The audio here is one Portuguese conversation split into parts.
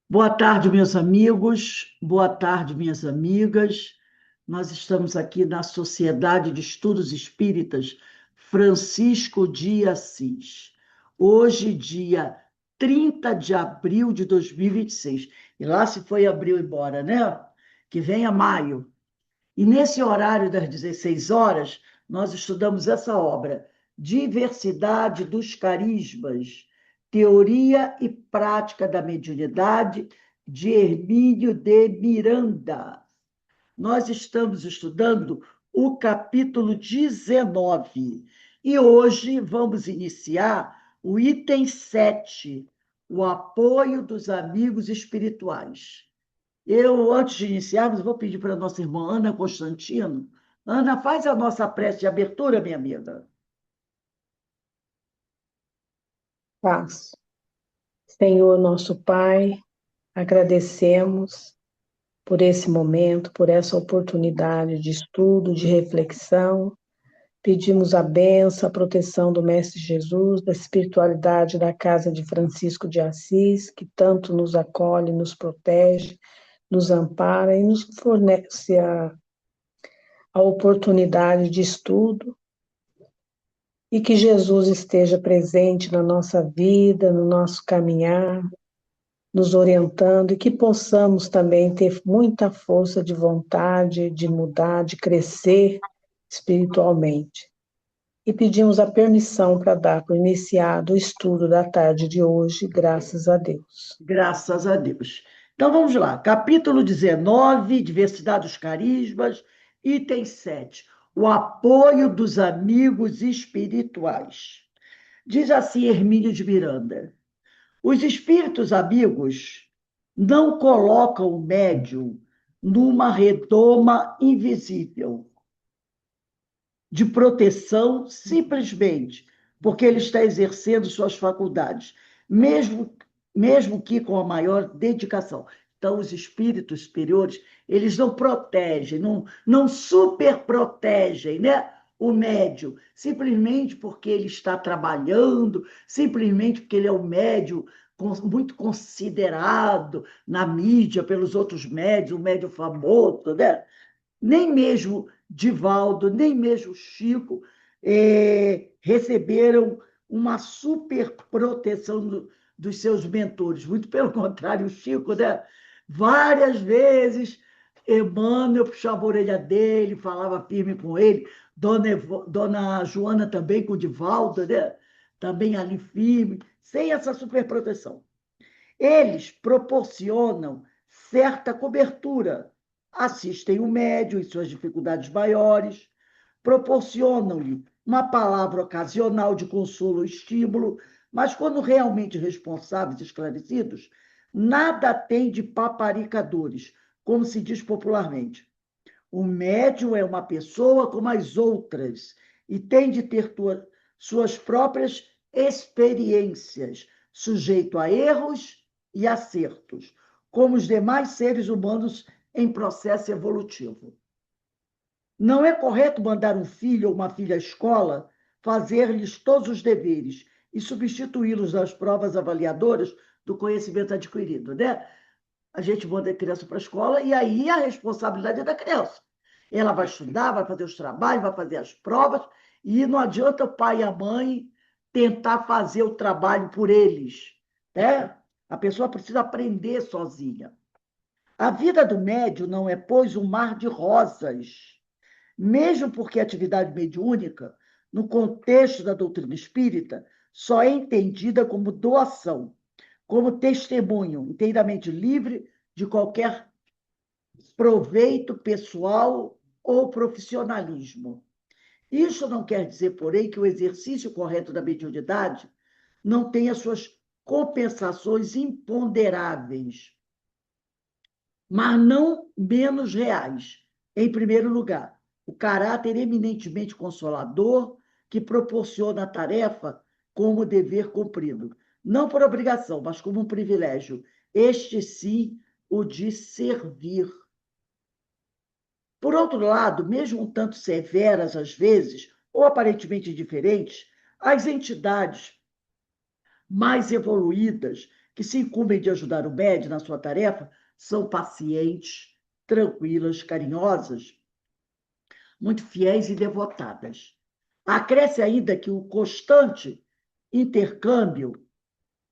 Boa tarde, meus amigos. Boa tarde, minhas amigas. Nós estamos aqui na Sociedade de Estudos Espíritas Francisco de Assis. Hoje, dia 30 de abril de 2026. E lá se foi abril embora, né? Que venha maio. E nesse horário das 16 horas, nós estudamos essa obra, Diversidade dos Carismas, Teoria e Prática da Mediunidade, de Hermínio de Miranda. Nós estamos estudando o capítulo 19 e hoje vamos iniciar o item 7, o apoio dos amigos espirituais. Antes de iniciarmos, vou pedir para a nossa irmã Ana Constantino. Ana, faz a nossa prece de abertura, minha amiga. Faço. Senhor nosso Pai, agradecemos por esse momento, por essa oportunidade de estudo, de reflexão. Pedimos a bênção, a proteção do Mestre Jesus, da espiritualidade da Casa de Francisco de Assis, que tanto nos acolhe, nos protege, nos ampara e nos fornece a oportunidade de estudo, e que Jesus esteja presente na nossa vida, no nosso caminhar, nos orientando, e que possamos também ter muita força de vontade de mudar, de crescer espiritualmente. E pedimos a permissão para dar por iniciado o estudo da tarde de hoje, graças a Deus. Graças a Deus. Então vamos lá. Capítulo 19, Diversidade dos Carismas, item 7, o apoio dos amigos espirituais. Diz assim Hermínio de Miranda: os espíritos amigos não colocam o médium numa redoma invisível de proteção simplesmente porque ele está exercendo suas faculdades, mesmo, mesmo que com a maior dedicação. Então, os espíritos superiores, eles não protegem, não superprotegem, né? O médium, simplesmente porque ele está trabalhando, simplesmente porque ele é um médium muito considerado na mídia pelos outros médios, um médium famoso, né? Nem mesmo Divaldo, nem mesmo Chico receberam uma super proteção dos seus mentores. Muito pelo contrário, o Chico, né? Várias vezes, Emmanuel puxava a orelha dele, falava firme com ele, Dona Joana também com o Divaldo, né? Também ali firme, sem essa super proteção. Eles proporcionam certa cobertura, assistem o médium em suas dificuldades maiores, proporcionam-lhe uma palavra ocasional de consolo ou estímulo, mas quando realmente responsáveis e esclarecidos, nada tem de paparicadores, como se diz popularmente. O médium é uma pessoa como as outras e tem de ter suas próprias experiências, sujeito a erros e acertos, como os demais seres humanos em processo evolutivo. Não é correto mandar um filho ou uma filha à escola, fazer-lhes todos os deveres e substituí-los nas provas avaliadoras do conhecimento adquirido, né? A gente manda a criança para a escola e aí a responsabilidade é da criança. Ela vai estudar, vai fazer os trabalhos, vai fazer as provas, e não adianta o pai e a mãe tentar fazer o trabalho por eles, né? A pessoa precisa aprender sozinha. A vida do médium não é, pois, um mar de rosas, mesmo porque a atividade mediúnica, no contexto da doutrina espírita, só é entendida como doação, como testemunho inteiramente livre de qualquer proveito pessoal ou profissionalismo. Isso não quer dizer, porém, que o exercício correto da mediunidade não tenha suas compensações imponderáveis, mas não menos reais. Em primeiro lugar, o caráter eminentemente consolador que proporciona a tarefa como dever cumprido, não por obrigação, mas como um privilégio. Este sim, o de servir. Por outro lado, mesmo um tanto severas às vezes, ou aparentemente indiferentes, as entidades mais evoluídas que se incumbem de ajudar o médium na sua tarefa são pacientes, tranquilas, carinhosas, muito fiéis e devotadas. Acresce ainda que o constante intercâmbio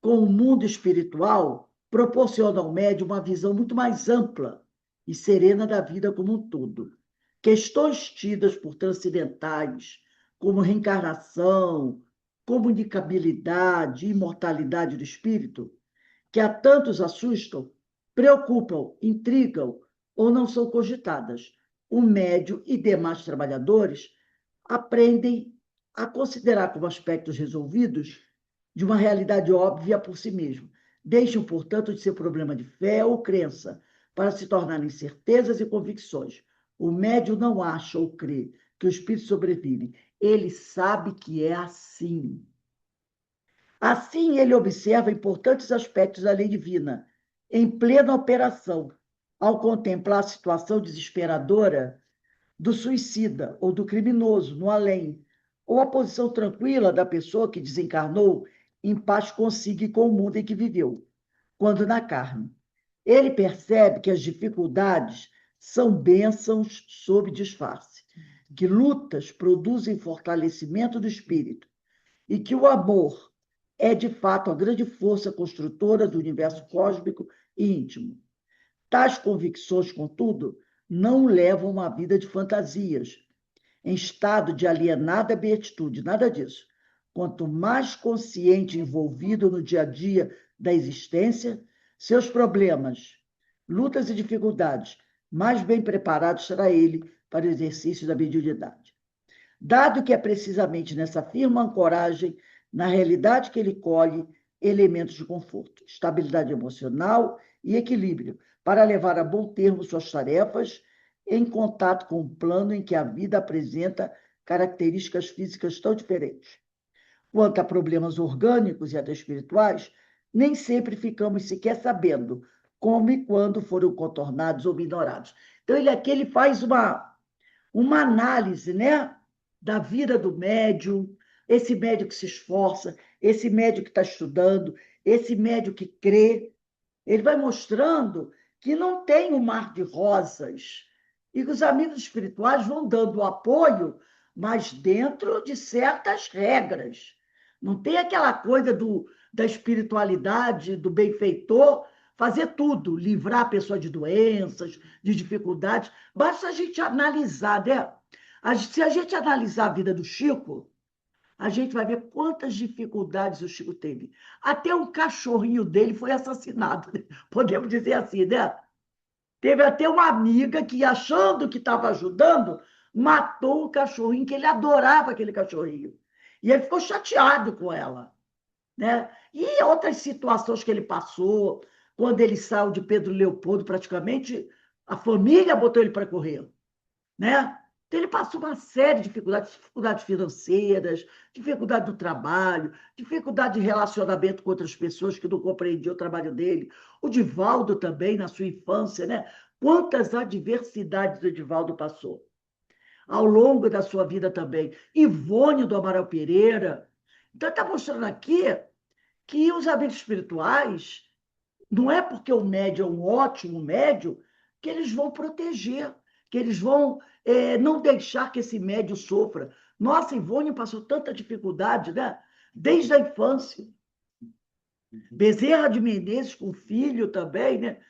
com o mundo espiritual proporciona ao médium uma visão muito mais ampla e serena da vida como um todo. Questões tidas por transcendentais, como reencarnação, comunicabilidade, imortalidade do espírito, que a tantos assustam, preocupam, intrigam ou não são cogitadas. O médium e demais trabalhadores aprendem a considerar como aspectos resolvidos de uma realidade óbvia por si mesmo. Deixam, portanto, de ser problema de fé ou crença, para se tornarem certezas e convicções. O médium não acha ou crê que o espírito sobrevive. Ele sabe que é assim. Assim, ele observa importantes aspectos da lei divina, em plena operação, ao contemplar a situação desesperadora do suicida ou do criminoso no além, ou a posição tranquila da pessoa que desencarnou em paz consigo e com o mundo em que viveu, quando na carne. Ele percebe que as dificuldades são bênçãos sob disfarce, que lutas produzem fortalecimento do espírito e que o amor é, de fato, a grande força construtora do universo cósmico e íntimo. Tais convicções, contudo, não levam uma vida de fantasias, em estado de alienada beatitude, nada disso. Quanto mais consciente e envolvido no dia a dia da existência, seus problemas, lutas e dificuldades, mais bem preparado será ele para o exercício da mediunidade. Dado que é precisamente nessa firme ancoragem na realidade que ele colhe elementos de conforto, estabilidade emocional e equilíbrio, para levar a bom termo suas tarefas em contato com um plano em que a vida apresenta características físicas tão diferentes. Quanto a problemas orgânicos e até espirituais, nem sempre ficamos sequer sabendo como e quando foram contornados ou minorados. Então, ele aqui ele faz uma análise, né, da vida do médium, esse médium que se esforça, esse médium que está estudando, esse médium que crê. Ele vai mostrando que não tem um mar de rosas e que os amigos espirituais vão dando apoio, mas dentro de certas regras. Não tem aquela coisa da espiritualidade, do benfeitor, fazer tudo, livrar a pessoa de doenças, de dificuldades. Basta a gente analisar, né? Se a gente analisar a vida do Chico, a gente vai ver quantas dificuldades o Chico teve. Até um cachorrinho dele foi assassinado, né? Podemos dizer assim, né? Teve até uma amiga que, achando que estava ajudando, matou um cachorrinho, que ele adorava aquele cachorrinho. E ele ficou chateado com ela, né? E outras situações que ele passou, quando ele saiu de Pedro Leopoldo, praticamente, a família botou ele para correr, né? Então, ele passou uma série de dificuldades, dificuldades financeiras, dificuldade do trabalho, dificuldade de relacionamento com outras pessoas que não compreendiam o trabalho dele. O Divaldo também, na sua infância, né? Quantas adversidades o Divaldo passou ao longo da sua vida também. Ivone do Amaral Pereira. Então, está mostrando aqui que os amigos espirituais, não é porque o médium é um ótimo médium que eles vão proteger, que eles vão não deixar que esse médium sofra. Nossa, Ivone passou tanta dificuldade, né? Desde a infância. Bezerra de Menezes com o filho também, né?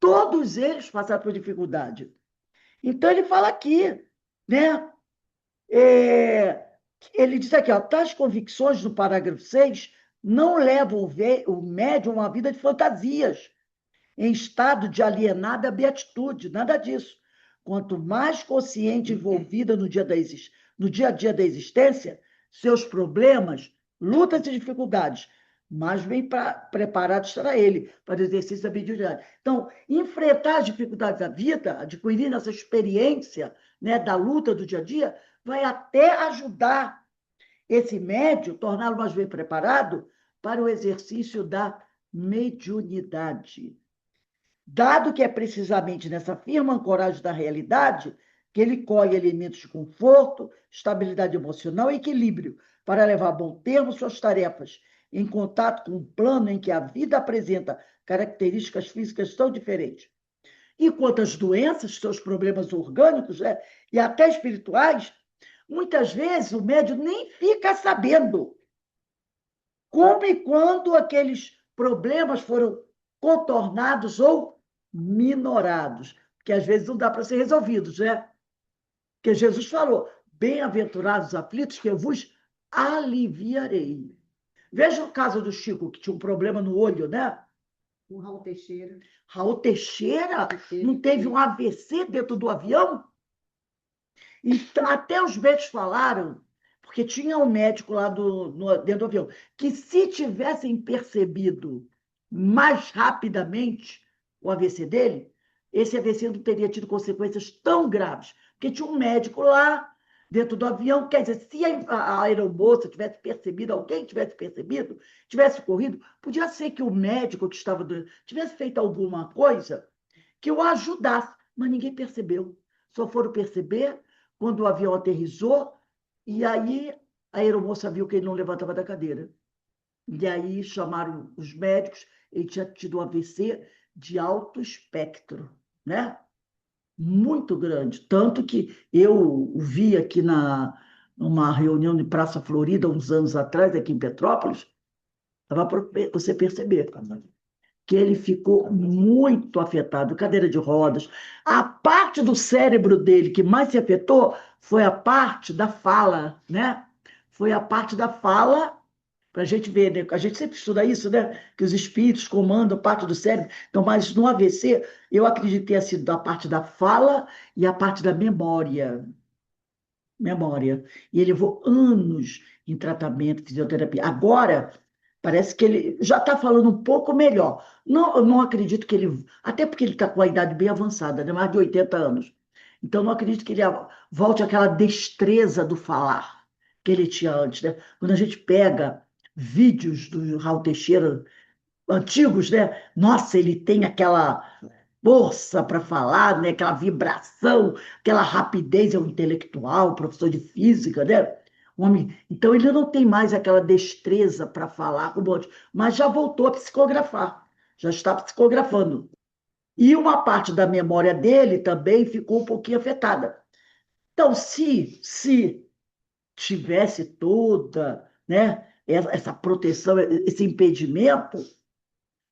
Todos eles passaram por dificuldade. Então, ele fala aqui, né? Ele diz aqui, ó, tais convicções no parágrafo 6 não levam o médium a uma vida de fantasias, em estado de alienada beatitude, nada disso. Quanto mais consciente e envolvida no dia a dia da existência, seus problemas, lutas e dificuldades, mais bem preparado estará ele para o exercício da mediunidade. Então, enfrentar as dificuldades da vida, adquirindo essa experiência, né, da luta do dia a dia, vai até ajudar esse médium, torná-lo mais bem preparado para o exercício da mediunidade. Dado que é precisamente nessa firme ancoragem da realidade que ele colhe elementos de conforto, estabilidade emocional e equilíbrio para levar a bom termo suas tarefas em contato com um plano em que a vida apresenta características físicas tão diferentes. E quanto às doenças, seus problemas orgânicos, né, e até espirituais, muitas vezes o médium nem fica sabendo como e quando aqueles problemas foram contornados ou minorados, que às vezes não dá para ser resolvidos, né? Porque Jesus falou: bem-aventurados os aflitos, que eu vos aliviarei. Veja o caso do Chico, que tinha um problema no olho, né? O Raul Teixeira. Raul Teixeira não teve um AVC dentro do avião? E até os médicos falaram, porque tinha um médico lá dentro do avião, que se tivessem percebido mais rapidamente o AVC dele, esse AVC não teria tido consequências tão graves. Porque tinha um médico lá dentro do avião, quer dizer, se a aeromoça tivesse percebido, alguém tivesse percebido, tivesse corrido, podia ser que o médico que estava tivesse feito alguma coisa que o ajudasse, mas ninguém percebeu. Só foram perceber quando o avião aterrissou, e aí a aeromoça viu que ele não levantava da cadeira. E aí chamaram os médicos, ele tinha tido um AVC de alto espectro, né? Muito grande. Tanto que eu vi aqui numa reunião de Praça Florida, uns anos atrás, aqui em Petrópolis, dava para você perceber que ele ficou muito afetado, cadeira de rodas. A parte do cérebro dele que mais se afetou foi a parte da fala, né? Foi a parte da fala, para a gente ver, né? A gente sempre estuda isso, né? Que os espíritos comandam parte do cérebro. Então, mas no AVC, eu acredito que tenha sido da parte da fala e a parte da memória. Memória. E ele levou anos em tratamento, fisioterapia. Agora, parece que ele já está falando um pouco melhor. Não, eu não acredito que ele. Até porque ele está com a idade bem avançada, né? Mais de 80 anos. Então, não acredito que ele volte àquela destreza do falar que ele tinha antes, né? Quando a gente pega vídeos do Raul Teixeira antigos, né? Nossa, ele tem aquela força para falar, né? Aquela vibração, aquela rapidez, é um intelectual, professor de física, né? Homem, então ele não tem mais aquela destreza para falar com um monte, mas já voltou a psicografar, já está psicografando. E uma parte da memória dele também ficou um pouquinho afetada. Então, se tivesse toda, né, essa proteção, esse impedimento,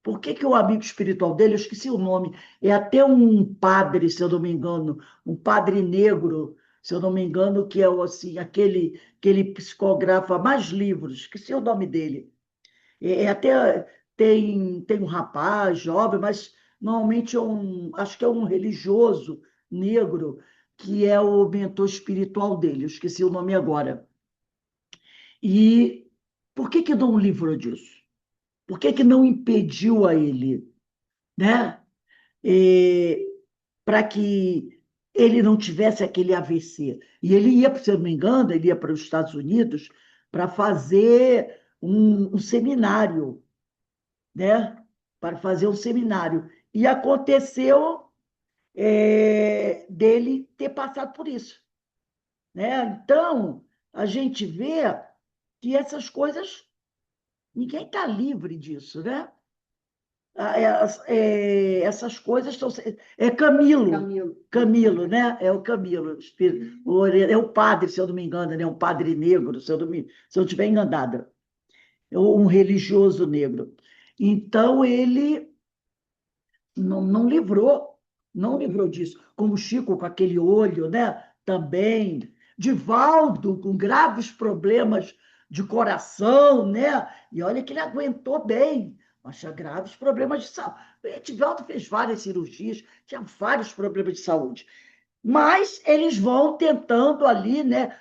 por que que o amigo espiritual dele, eu esqueci o nome, é até um padre, se eu não me engano, um padre negro, se eu não me engano, que é assim, aquele que ele psicografa mais livros, esqueci o nome dele. Até tem um rapaz jovem, mas normalmente acho que é um religioso negro, que é o mentor espiritual dele, eu esqueci o nome agora. E por que que não livrou disso? Por que que não impediu a ele, né? Para que ele não tivesse aquele AVC. E ele ia, se eu não me engano, ele ia para os Estados Unidos para fazer um seminário, né? Para fazer um seminário. E aconteceu dele ter passado por isso, né? Então, a gente vê que essas coisas, ninguém está livre disso, né? Essas coisas são. É Camilo, né? É o Camilo. É o padre, se eu não me engano, né? Um padre negro, se eu não estiver enganada. É um religioso negro. Então, ele não livrou, não livrou disso. Como o Chico, com aquele olho, né? Também. Divaldo, com graves problemas de coração, né? E olha que ele aguentou bem, mas tinha graves problemas de saúde. Divaldo fez várias cirurgias, tinha vários problemas de saúde. Mas eles vão tentando ali, né?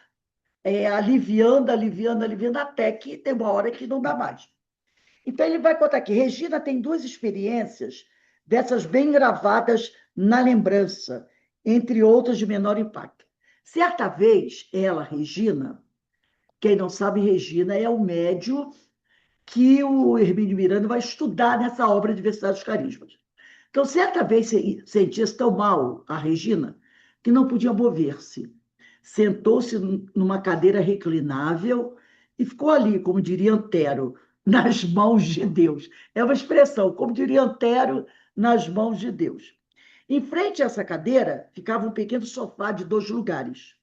Aliviando, aliviando, aliviando, até que tem uma hora que não dá mais. Então, ele vai contar aqui. Regina tem duas experiências dessas bem gravadas na lembrança, entre outras de menor impacto. Certa vez, ela, Regina, quem não sabe, Regina é o médium que o Hermínio Miranda vai estudar nessa obra Diversidade dos Carismas. Então, certa vez, sentia-se tão mal a Regina que não podia mover-se. Sentou-se numa cadeira reclinável e ficou ali, como diria Antero, nas mãos de Deus. É uma expressão, como diria Antero, nas mãos de Deus. Em frente a essa cadeira ficava um pequeno sofá de 2 lugares.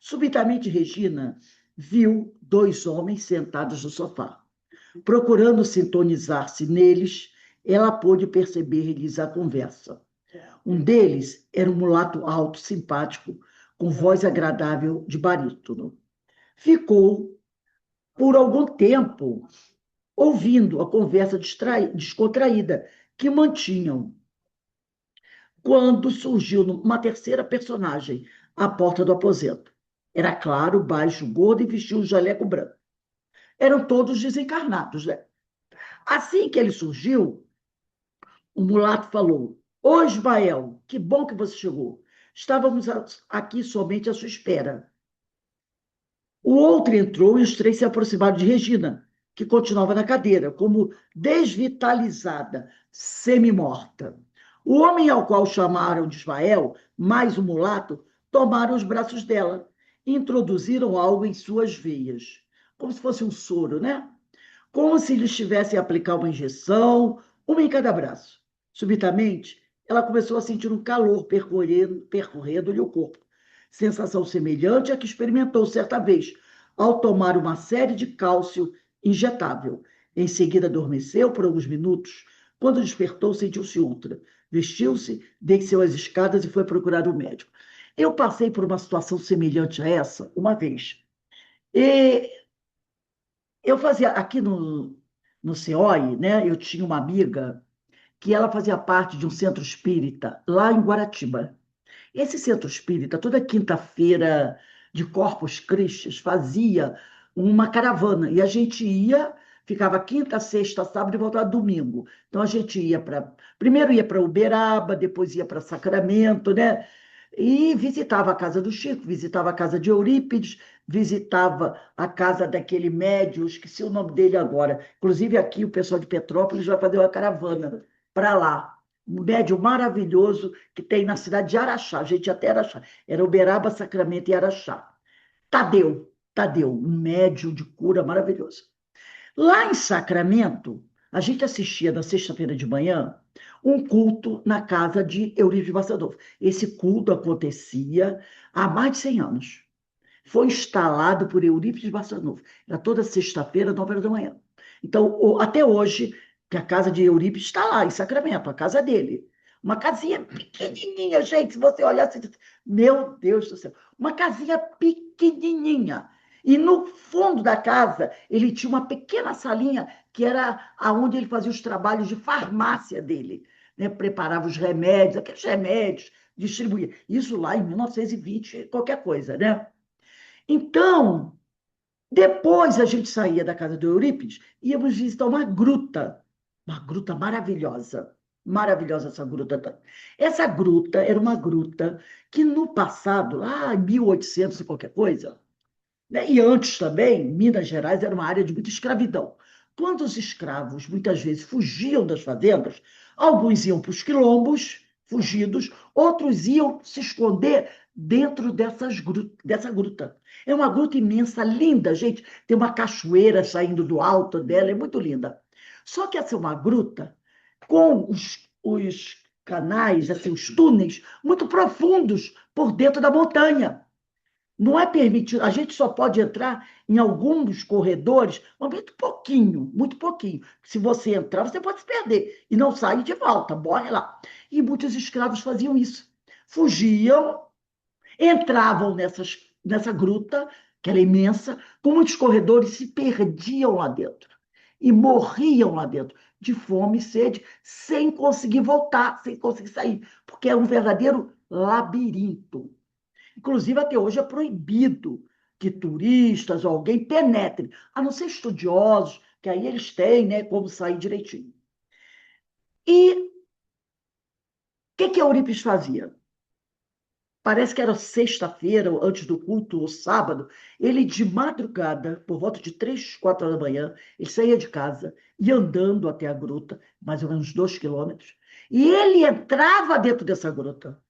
Subitamente, Regina viu 2 homens sentados no sofá. Procurando sintonizar-se neles, ela pôde perceber-lhes a conversa. Um deles era um mulato alto, simpático, com voz agradável de barítono. Ficou, por algum tempo, ouvindo a conversa descontraída que mantinham, quando surgiu uma terceira personagem à porta do aposento. Era claro, baixo, gordo e vestia um jaleco branco. Eram todos desencarnados, né? Assim que ele surgiu, o mulato falou: Ô Ismael, que bom que você chegou. Estávamos aqui somente à sua espera. O outro entrou e os 3 se aproximaram de Regina, que continuava na cadeira, como desvitalizada, semi-morta. O homem ao qual chamaram de Ismael, mais o mulato, tomaram os braços dela e introduziram algo em suas veias, como se fosse um soro, né? Como se lhes tivessem a aplicar uma injeção, uma em cada braço. Subitamente, ela começou a sentir um calor percorrendo-lhe o corpo, sensação semelhante à que experimentou certa vez, ao tomar uma série de cálcio injetável. Em seguida, adormeceu por alguns minutos. Quando despertou, sentiu-se outra. Vestiu-se, desceu as escadas e foi procurar o médico. Eu passei por uma situação semelhante a essa uma vez. E eu fazia, aqui no COI, né, eu tinha uma amiga que ela fazia parte de um centro espírita lá em Guaratiba. Esse centro espírita, toda quinta-feira de Corpus Christi, fazia uma caravana. E a gente ia, ficava quinta, sexta, sábado e voltava domingo. Então a gente ia para. Primeiro ia para Uberaba, depois ia para Sacramento, né? E visitava a casa do Chico, visitava a casa de Eurípides, visitava a casa daquele médium, esqueci o nome dele agora. Inclusive aqui o pessoal de Petrópolis vai fazer uma caravana para lá. Um médium maravilhoso que tem na cidade de Araxá, a gente até Araxá. Era Uberaba, Sacramento e Araxá. Tadeu, um médium de cura maravilhoso. Lá em Sacramento, a gente assistia na sexta-feira de manhã um culto na casa de Eurípides Barçanufo. Esse culto acontecia há mais de 100 anos. Foi instalado por Eurípides Barçanufo. Era toda sexta-feira, 9 horas da manhã. Então, até hoje, que a casa de Eurípides está lá, em Sacramento, a casa dele. Uma casinha pequenininha, gente, se você olhar, você diz, meu Deus do céu, uma casinha pequenininha. E no fundo da casa, ele tinha uma pequena salinha que era onde ele fazia os trabalhos de farmácia dele, né? Preparava os remédios, aqueles remédios, distribuía. Isso lá em 1920, qualquer coisa, né? Então, depois a gente saía da casa do Eurípides, íamos visitar uma gruta maravilhosa. Maravilhosa essa gruta. Essa gruta era uma gruta que no passado, lá em 1800 e qualquer coisa, né, e antes também, Minas Gerais era uma área de muita escravidão. Quando os escravos muitas vezes fugiam das fazendas, alguns iam para os quilombos, fugidos, outros iam se esconder dentro dessa gruta. É uma gruta imensa, linda, gente. Tem uma cachoeira saindo do alto dela, é muito linda. Só que essa é uma gruta com os canais, assim, os túneis, muito profundos por dentro da montanha. Não é permitido, a gente só pode entrar em alguns corredores, mas muito pouquinho, muito pouquinho. Se você entrar, você pode se perder e não sair de volta, morre lá. E muitos escravos faziam isso. Fugiam, entravam nessa gruta, que era imensa, com muitos corredores, se perdiam lá dentro. E morriam lá dentro, de fome e sede, sem conseguir voltar, sem conseguir sair, porque é um verdadeiro labirinto. Inclusive, até hoje é proibido que turistas ou alguém penetre, a não ser estudiosos, que aí eles têm, né, como sair direitinho. E o que a Eurípides fazia? Parece que era sexta-feira, antes do culto, ou sábado, ele de madrugada, por volta de 3, 4 horas da manhã, ele saía de casa, ia andando até a gruta, mais ou menos 2 quilômetros, e ele entrava dentro dessa gruta.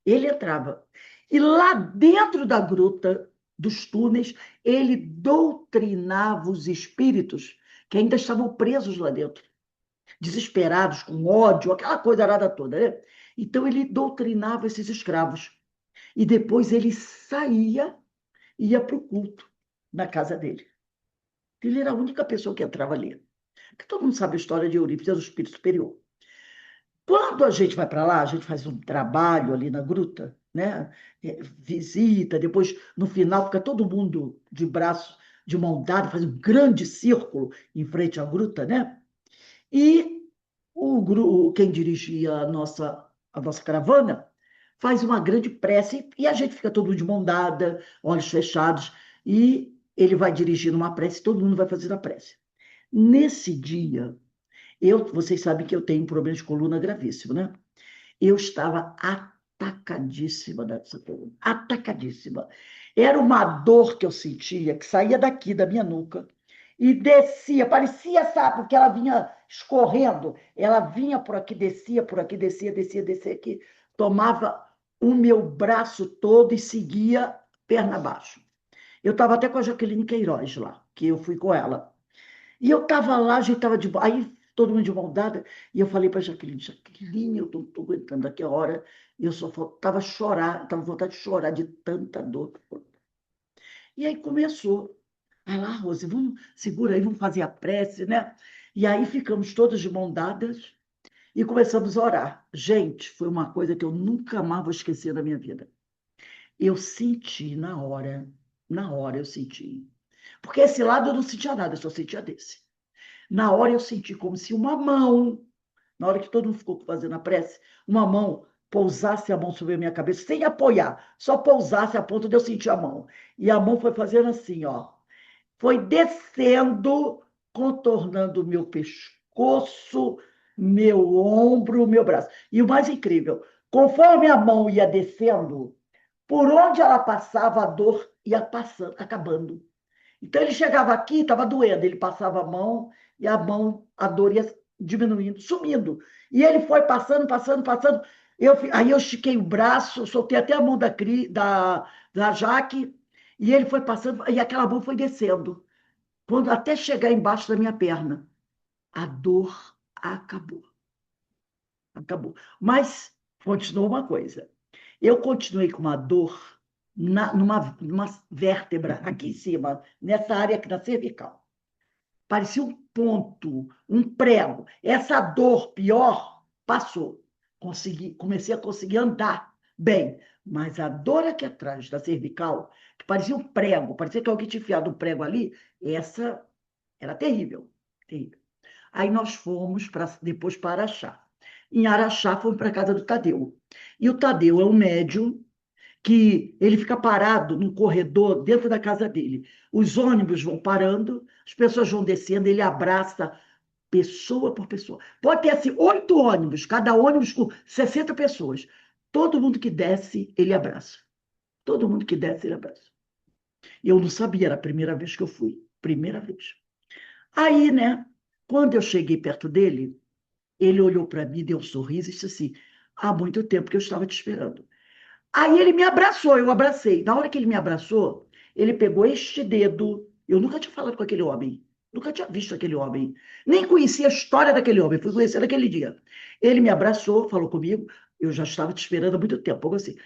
Ele entrava. E lá dentro da gruta, dos túneis, ele doutrinava os espíritos que ainda estavam presos lá dentro, desesperados, com ódio, aquela coisa arada toda, né? Então ele doutrinava esses escravos. E depois ele saía e ia para o culto na casa dele. Ele era a única pessoa que entrava ali. Porque todo mundo sabe a história de Eurípides, do espírito superior. Quando a gente vai para lá, a gente faz um trabalho ali na gruta, né? Visita, depois no final fica todo mundo de braço, de mão dada, faz um grande círculo em frente à gruta, né? E quem dirigia a nossa caravana faz uma grande prece e a gente fica todo mundo de mão dada, olhos fechados, e ele vai dirigindo uma prece, todo mundo vai fazendo a prece. Nesse dia, vocês sabem que eu tenho um problema de coluna gravíssimo, né? Eu estava atacadíssima dessa coluna, atacadíssima. Era uma dor que eu sentia, que saía daqui, da minha nuca, e descia, parecia, sabe, porque ela vinha escorrendo, ela vinha por aqui, descia, descia, descia aqui, tomava o meu braço todo e seguia perna abaixo. Eu estava até com a Jaqueline Queiroz lá, que eu fui com ela. E eu estava lá, a gente estava de. Aí todo mundo de mão dada, e eu falei para a Jaqueline, eu não estou aguentando aqui a hora, e eu só faltava chorar, estava com vontade de chorar de tanta dor. E aí começou. Vai lá, Rose, vamos, segura aí, vamos fazer a prece, né? E aí ficamos todos de mão dadas e começamos a orar. Gente, foi uma coisa que eu nunca mais vou esquecer da minha vida. Eu senti na hora eu senti. Porque esse lado eu não sentia nada, eu só sentia desse. Na hora eu senti como se uma mão, na hora que todo mundo ficou fazendo a prece, uma mão pousasse a mão sobre a minha cabeça, sem apoiar, só pousasse a ponto de eu sentir a mão. E a mão foi fazendo assim, ó. Foi descendo, contornando o meu pescoço, meu ombro, meu braço. E o mais incrível, conforme a mão ia descendo, por onde ela passava, a dor ia passando, acabando. Então ele chegava aqui, estava doendo, ele passava a mão e a dor ia diminuindo, sumindo. E ele foi passando, passando, passando. Aí eu estiquei o braço, soltei até a mão da Jaque, e ele foi passando, e aquela mão foi descendo. Quando até chegar embaixo da minha perna, a dor acabou. Acabou. Mas continuou uma coisa. Eu continuei com uma dor numa vértebra aqui em cima, nessa área aqui na cervical. Parecia um ponto, um prego. Essa dor pior passou. Comecei a conseguir andar bem. Mas a dor aqui atrás da cervical, que parecia um prego, parecia que alguém tinha enfiado um prego ali, essa era terrível, terrível. Aí nós fomos depois para Araxá. Em Araxá, fomos para a casa do Tadeu. E o Tadeu é um médium que ele fica parado num corredor dentro da casa dele. Os ônibus vão parando, as pessoas vão descendo, ele abraça pessoa por pessoa. Pode ter assim 8 ônibus, cada ônibus com 60 pessoas. Todo mundo que desce, ele abraça. Todo mundo que desce, ele abraça. Eu não sabia, era a primeira vez que eu fui. Primeira vez. Aí, né, quando eu cheguei perto dele, ele olhou para mim, deu um sorriso e disse assim: há muito tempo que eu estava te esperando. Aí ele me abraçou, eu abracei. Na hora que ele me abraçou, ele pegou este dedo. Eu nunca tinha falado com aquele homem, nunca tinha visto aquele homem, nem conhecia a história daquele homem, fui conhecer naquele dia. Ele me abraçou, falou comigo, eu já estava te esperando há muito tempo, algo assim.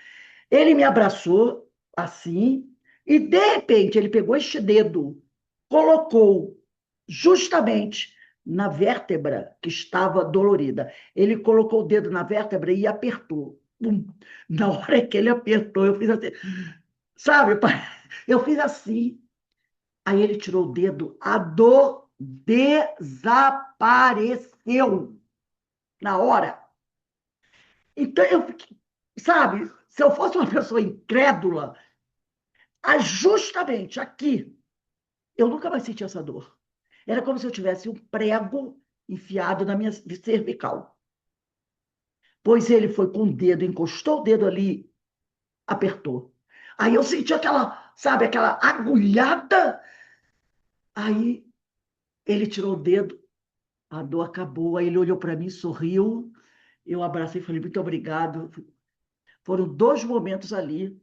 Ele me abraçou assim, e de repente ele pegou este dedo, colocou justamente na vértebra que estava dolorida. Ele colocou o dedo na vértebra e apertou. Pum. Na hora que ele apertou, eu fiz assim, sabe? Eu fiz assim. Aí ele tirou o dedo, a dor desapareceu na hora. Então eu fiquei, sabe? Se eu fosse uma pessoa incrédula, justamente aqui, eu nunca mais senti essa dor. Era como se eu tivesse um prego enfiado na minha cervical. Pois ele foi com o dedo, encostou o dedo ali, apertou. Aí eu senti aquela, sabe, aquela agulhada. Aí ele tirou o dedo, a dor acabou. Aí ele olhou para mim, sorriu. Eu abracei e falei: muito obrigado. Foram 2 momentos ali,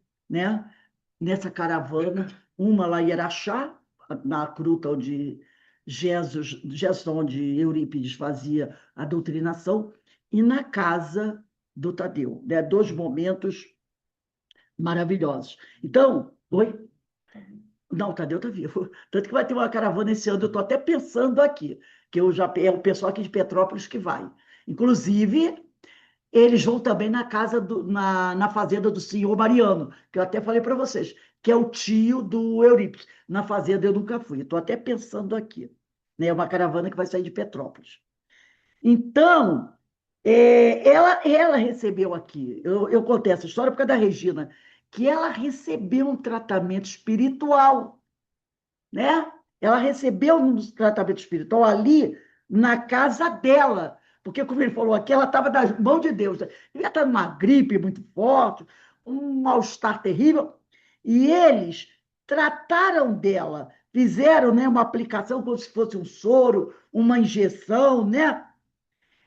nessa caravana. Uma lá em Araxá, na gruta onde Jesus, onde Eurípides fazia a doutrinação, e na casa do Tadeu, né? Dois momentos maravilhosos. Então, oi? Não, o Tadeu está vivo. Tanto que vai ter uma caravana esse ano, eu estou até pensando aqui, que eu já é o pessoal aqui de Petrópolis que vai. Inclusive, eles vão também na na fazenda do senhor Mariano, que eu até falei para vocês, que é o tio do Eurípides. Na fazenda eu nunca fui, estou até pensando aqui. Né? É uma caravana que vai sair de Petrópolis. Então, ela recebeu aqui, eu contei essa história por causa da Regina, que ela recebeu um tratamento espiritual, né? Ela recebeu um tratamento espiritual ali na casa dela, porque, como ele falou aqui, ela estava das mãos de Deus. Devia estar numa gripe muito forte, um mal-estar terrível, e eles trataram dela, fizeram, né, uma aplicação como se fosse um soro, uma injeção, né?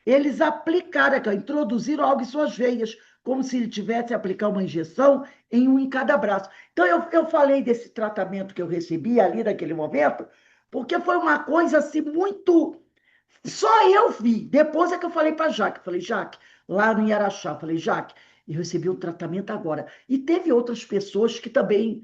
Eles aplicaram, introduziram algo em suas veias, como se ele tivesse a aplicar uma injeção em um em cada braço. Então, eu falei desse tratamento que eu recebi ali naquele momento, porque foi uma coisa assim muito. Só eu vi. Depois é que eu falei para a Jaque. Falei, Jaque, lá no Iaraxá, falei, Jaque, eu recebi o tratamento agora. E teve outras pessoas que também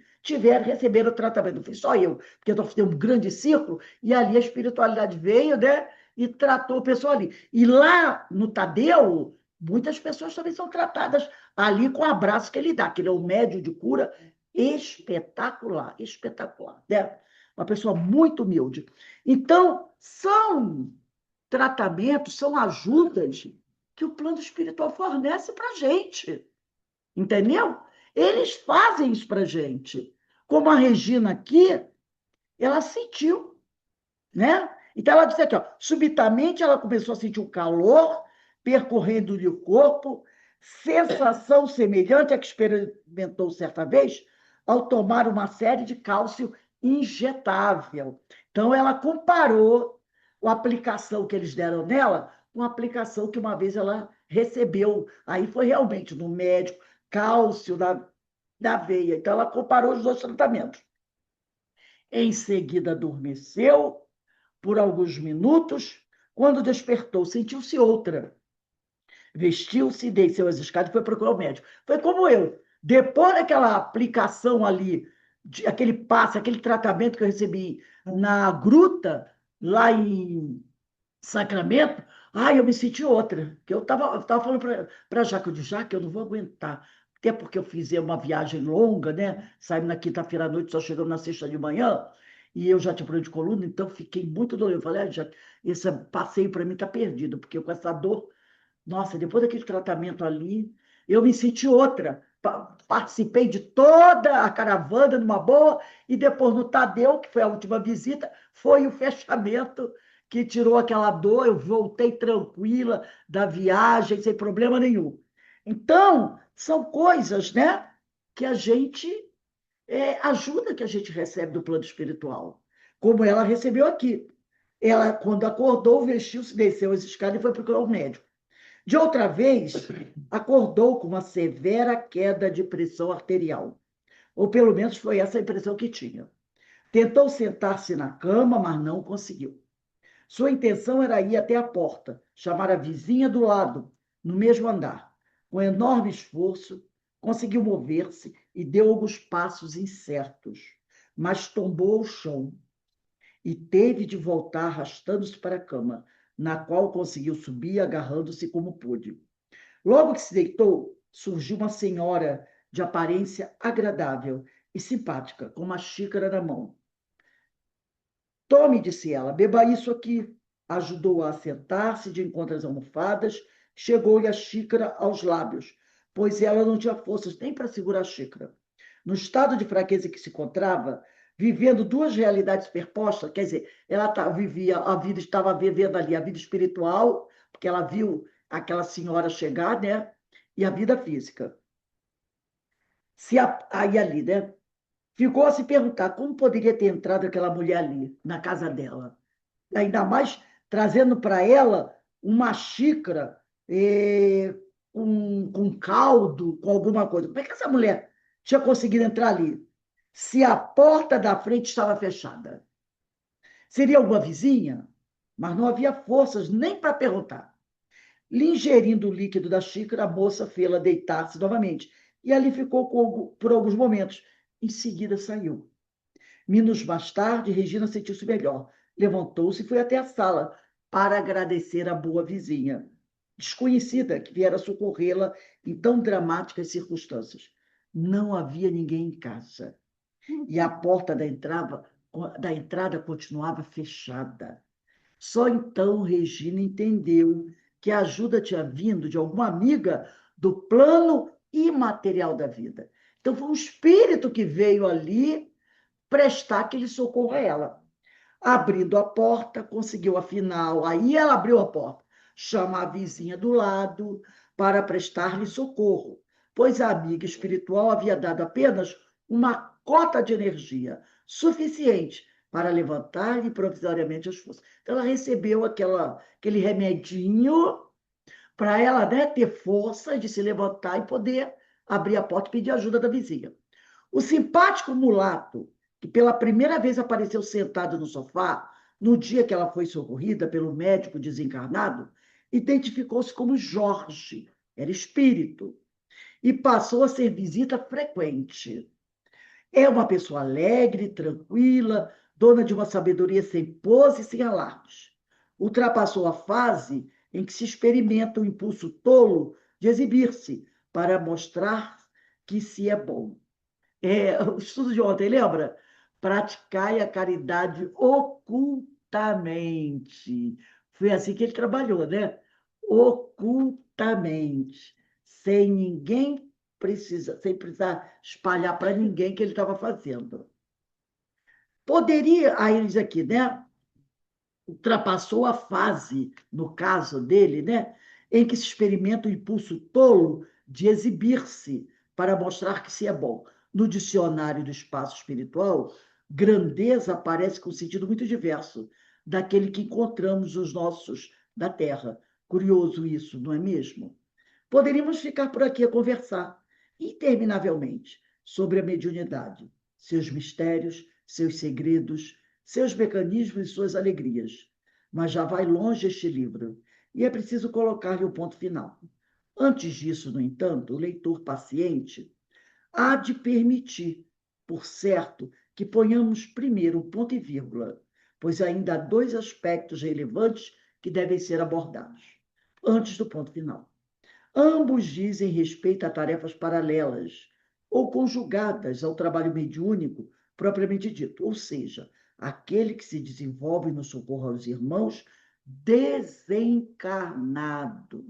receberam o tratamento. Não foi só eu, porque nós fizemos um grande círculo e ali a espiritualidade veio, né? E tratou o pessoal ali. E lá no Tadeu, muitas pessoas também são tratadas ali com o abraço que ele dá, que ele é um médium de cura espetacular, espetacular, né? Uma pessoa muito humilde. Então, são tratamentos, são ajudas que o plano espiritual fornece para a gente, entendeu? Eles fazem isso para a gente. Como a Regina aqui, ela sentiu, né? Então, ela disse aqui, ó, subitamente ela começou a sentir um calor percorrendo-lhe o corpo, sensação semelhante à que experimentou certa vez ao tomar uma série de cálcio injetável. Então, ela comparou a aplicação que eles deram nela com a aplicação que uma vez ela recebeu. Aí foi realmente no médico, cálcio na veia. Então, ela comparou os dois tratamentos. Em seguida, adormeceu por alguns minutos. Quando despertou, sentiu-se outra. Vestiu-se, desceu as escadas e foi procurar o médico. Foi como eu. Depois daquela aplicação ali, aquele passe, aquele tratamento que eu recebi na gruta, lá em Sacramento, eu me senti outra. Que eu tava falando para a Jaque, eu disse, Jaque, eu não vou aguentar. Até porque eu fiz uma viagem longa, né? Saímos na quinta-feira à noite, só chegamos na sexta de manhã, e eu já tinha problema de coluna, então fiquei muito dolorido. Eu falei, Jaque, esse passeio para mim está perdido, porque eu com essa dor, nossa, depois daquele tratamento ali, eu me senti outra. Participei de toda a caravana numa boa, e depois no Tadeu, que foi a última visita, foi o fechamento que tirou aquela dor. Eu voltei tranquila da viagem, sem problema nenhum. Então, são coisas, né, que a gente ajuda que a gente recebe do plano espiritual, como ela recebeu aqui. Ela, quando acordou, vestiu-se, desceu as escadas e foi procurar o médico. De outra vez, acordou com uma severa queda de pressão arterial, ou pelo menos foi essa a impressão que tinha. Tentou sentar-se na cama, mas não conseguiu. Sua intenção era ir até a porta, chamar a vizinha do lado, no mesmo andar. Com enorme esforço, conseguiu mover-se e deu alguns passos incertos, mas tombou ao chão e teve de voltar arrastando-se para a cama, na qual conseguiu subir agarrando-se como pôde. Logo que se deitou, surgiu uma senhora de aparência agradável e simpática, com uma xícara na mão. Tome, disse ela, beba isso aqui. Ajudou-a a sentar-se de encontro às almofadas, chegou-lhe a xícara aos lábios, pois ela não tinha forças nem para segurar a xícara. No estado de fraqueza que se encontrava, vivendo duas realidades superpostas, quer dizer, ela vivia a vida, estava vivendo ali a vida espiritual, porque ela viu aquela senhora chegar, né? E a vida física. Aí ali, né? Ficou a se perguntar como poderia ter entrado aquela mulher ali, na casa dela. Ainda mais trazendo para ela uma xícara com caldo, com alguma coisa. Como é que essa mulher tinha conseguido entrar ali? Se a porta da frente estava fechada. Seria alguma vizinha? Mas não havia forças nem para perguntar. Lhe ingerindo o líquido da xícara, a moça fê-la deitar-se novamente. E ali ficou por alguns momentos. Em seguida saiu. Minutos mais tarde, Regina sentiu-se melhor. Levantou-se e foi até a sala para agradecer à boa vizinha, desconhecida, que viera socorrê-la em tão dramáticas circunstâncias. Não havia ninguém em casa. E a porta da entrada continuava fechada. Só então Regina entendeu que a ajuda tinha vindo de alguma amiga do plano imaterial da vida. Então, foi um espírito que veio ali prestar aquele socorro a ela. Abrindo a porta, conseguiu afinal. Aí ela abriu a porta, chama a vizinha do lado para prestar-lhe socorro, pois a amiga espiritual havia dado apenas uma cota de energia suficiente para levantar-lhe provisoriamente as forças. Então, ela recebeu aquele remedinho para ela, né, ter força de se levantar e poder abrir a porta e pedir ajuda da vizinha. O simpático mulato, que pela primeira vez apareceu sentado no sofá, no dia que ela foi socorrida pelo médico desencarnado, identificou-se como Jorge, era espírito, e passou a ser visita frequente. É uma pessoa alegre, tranquila, dona de uma sabedoria sem pose e sem alardes. Ultrapassou a fase em que se experimenta o impulso tolo de exibir-se para mostrar que se é bom. O estudo de ontem, lembra? Praticai a caridade ocultamente. Foi assim que ele trabalhou, né? Ocultamente, sem precisar espalhar para ninguém que ele estava fazendo. Poderia, aí diz aqui, né? Ultrapassou a fase, no caso dele, né? Em que se experimenta o impulso tolo de exibir-se para mostrar que se é bom. No dicionário do espaço espiritual, grandeza aparece com um sentido muito diverso daquele que encontramos nos nossos da Terra. Curioso isso, não é mesmo? Poderíamos ficar por aqui a conversar interminavelmente sobre a mediunidade, seus mistérios, seus segredos, seus mecanismos e suas alegrias. Mas já vai longe este livro e é preciso colocar-lhe o ponto final. Antes disso, no entanto, o leitor paciente há de permitir, por certo, que ponhamos primeiro o ponto e vírgula, pois ainda há dois aspectos relevantes que devem ser abordados antes do ponto final. Ambos dizem respeito a tarefas paralelas ou conjugadas ao trabalho mediúnico propriamente dito, ou seja, aquele que se desenvolve no socorro aos irmãos desencarnados,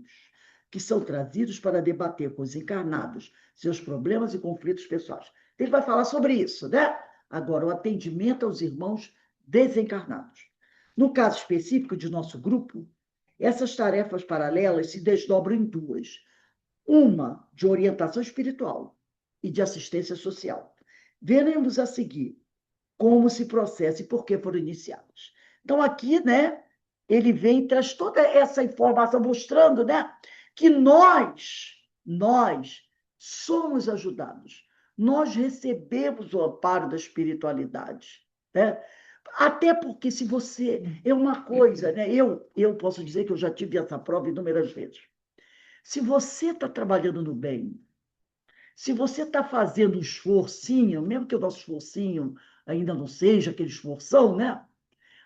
que são trazidos para debater com os encarnados seus problemas e conflitos pessoais. Ele vai falar sobre isso, né? Agora, o atendimento aos irmãos desencarnados. No caso específico de nosso grupo, essas tarefas paralelas se desdobram em duas. Uma de orientação espiritual e de assistência social. Veremos a seguir como se processa e por que foram iniciadas. Então, aqui, né, ele vem e traz toda essa informação mostrando, né, que nós somos ajudados. Nós recebemos o amparo da espiritualidade, né? Até porque se você é uma coisa, né? Eu posso dizer que eu já tive essa prova inúmeras vezes. Se você está trabalhando no bem, se você está fazendo um esforcinho, mesmo que o nosso esforcinho ainda não seja aquele esforção, né?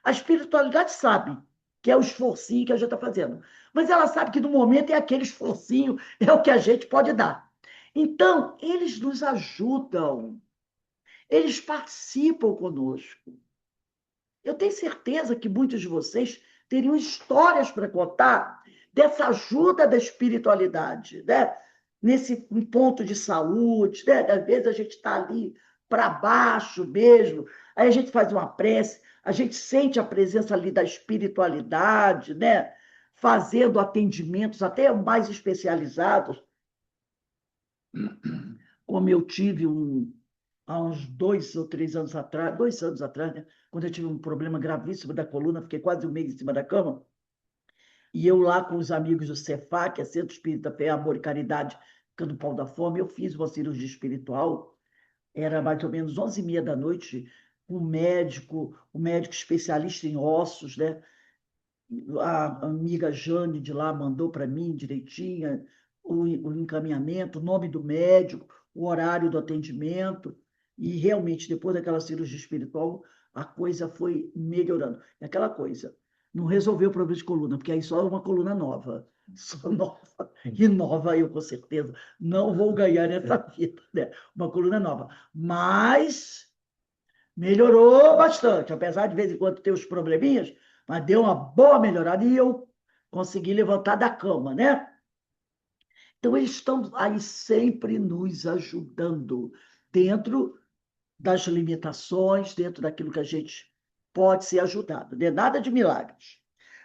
A espiritualidade sabe que é o esforcinho que a gente está fazendo. Mas ela sabe que no momento é aquele esforcinho, é o que a gente pode dar. Então, eles nos ajudam, eles participam conosco. Eu tenho certeza que muitos de vocês teriam histórias para contar dessa ajuda da espiritualidade, né? Nesse ponto de saúde, né? Às vezes a gente está ali para baixo mesmo, aí a gente faz uma prece, a gente sente a presença ali da espiritualidade, né? Fazendo atendimentos até mais especializados, como eu tive há uns 2 ou 3 anos atrás, 2 anos atrás, né? Quando eu tive um problema gravíssimo da coluna, fiquei quase um mês em cima da cama, e eu lá com os amigos do Cefá, que é Centro Espírita Fé, Amor e Caridade, ficando pau da fome, eu fiz uma cirurgia espiritual, era mais ou menos 11h30 da noite, o médico especialista em ossos, né? A amiga Jane de lá mandou para mim direitinho o encaminhamento, o nome do médico, o horário do atendimento, e realmente, depois daquela cirurgia espiritual, a coisa foi melhorando. É aquela coisa, não resolveu o problema de coluna, porque aí só é uma coluna nova, só nova, e nova eu com certeza não vou ganhar nessa vida, né? Uma coluna nova, mas melhorou bastante, apesar de vez em quando ter os probleminhas, mas deu uma boa melhorada e eu consegui levantar da cama, né? Então, eles estão aí sempre nos ajudando dentro das limitações, dentro daquilo que a gente pode ser ajudado, não é nada de milagres.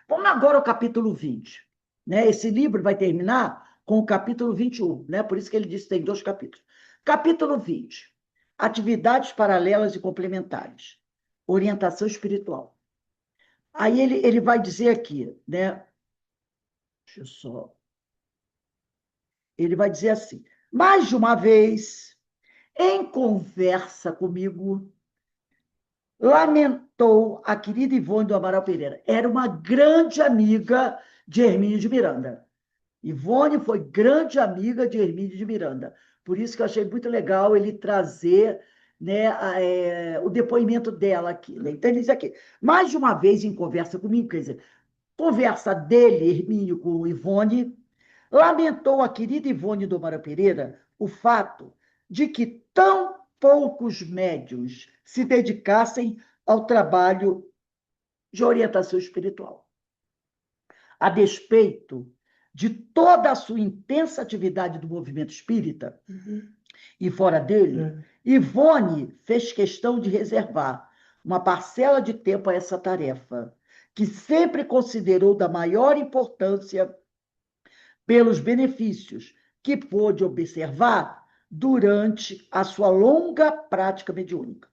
Vamos agora ao capítulo 20. Né? Esse livro vai terminar com o capítulo 21, né? Por isso que ele disse que tem 2 capítulos. Capítulo 20. Atividades paralelas e complementares. Orientação espiritual. Aí ele vai dizer aqui, né? Deixa eu só. Ele vai dizer assim: mais de uma vez, em conversa comigo, lamentou a querida Ivone do Amaral Pereira. Era uma grande amiga de Hermínio de Miranda. Ivone foi grande amiga de Hermínio de Miranda. Por isso que eu achei muito legal ele trazer, né, o depoimento dela aqui. Né? Então, ele diz aqui: mais de uma vez em conversa comigo, quer dizer, conversa dele, Hermínio, com Ivone, lamentou a querida Ivone do Amaral Pereira o fato de que tão poucos médiuns se dedicassem ao trabalho de orientação espiritual. A despeito de toda a sua intensa atividade do movimento espírita, e fora dele, Ivone fez questão de reservar uma parcela de tempo a essa tarefa, que sempre considerou da maior importância pelos benefícios que pôde observar durante a sua longa prática mediúnica.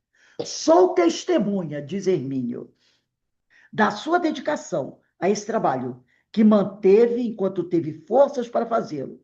Sou testemunha, diz Hermínio, da sua dedicação a esse trabalho, que manteve enquanto teve forças para fazê-lo,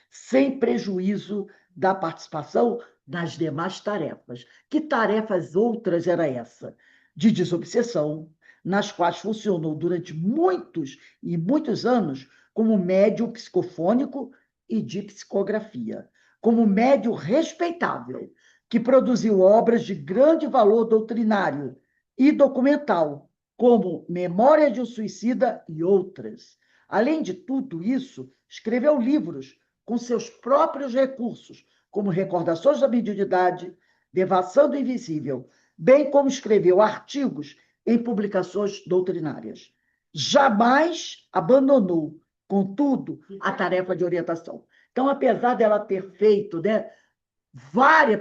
sem prejuízo da participação nas demais tarefas. Que tarefas outras era essa? De desobsessão, nas quais funcionou durante muitos e muitos anos como médium psicofônico e de psicografia, como médium respeitável, que produziu obras de grande valor doutrinário e documental, como Memória de um Suicida e outras. Além de tudo isso, escreveu livros com seus próprios recursos, como Recordações da Mediunidade, Devassando do Invisível, bem como escreveu artigos em publicações doutrinárias. Jamais abandonou, contudo, a tarefa de orientação. Então, apesar dela ter feito, né,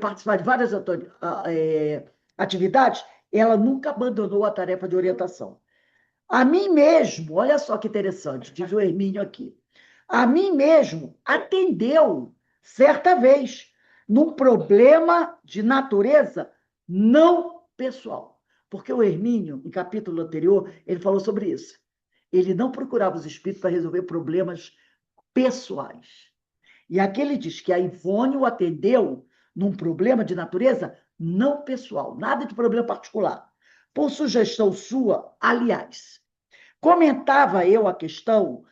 participar de várias atividades, ela nunca abandonou a tarefa de orientação. A mim mesmo, olha só que interessante, diz o Hermínio aqui, a mim mesmo atendeu certa vez num problema de natureza não pessoal. Porque o Hermínio, em capítulo anterior, ele falou sobre isso. Ele não procurava os espíritos para resolver problemas pessoais. E aqui ele diz que a Ivone o atendeu num problema de natureza não pessoal, nada de problema particular. Por sugestão sua, aliás, comentava eu a questão.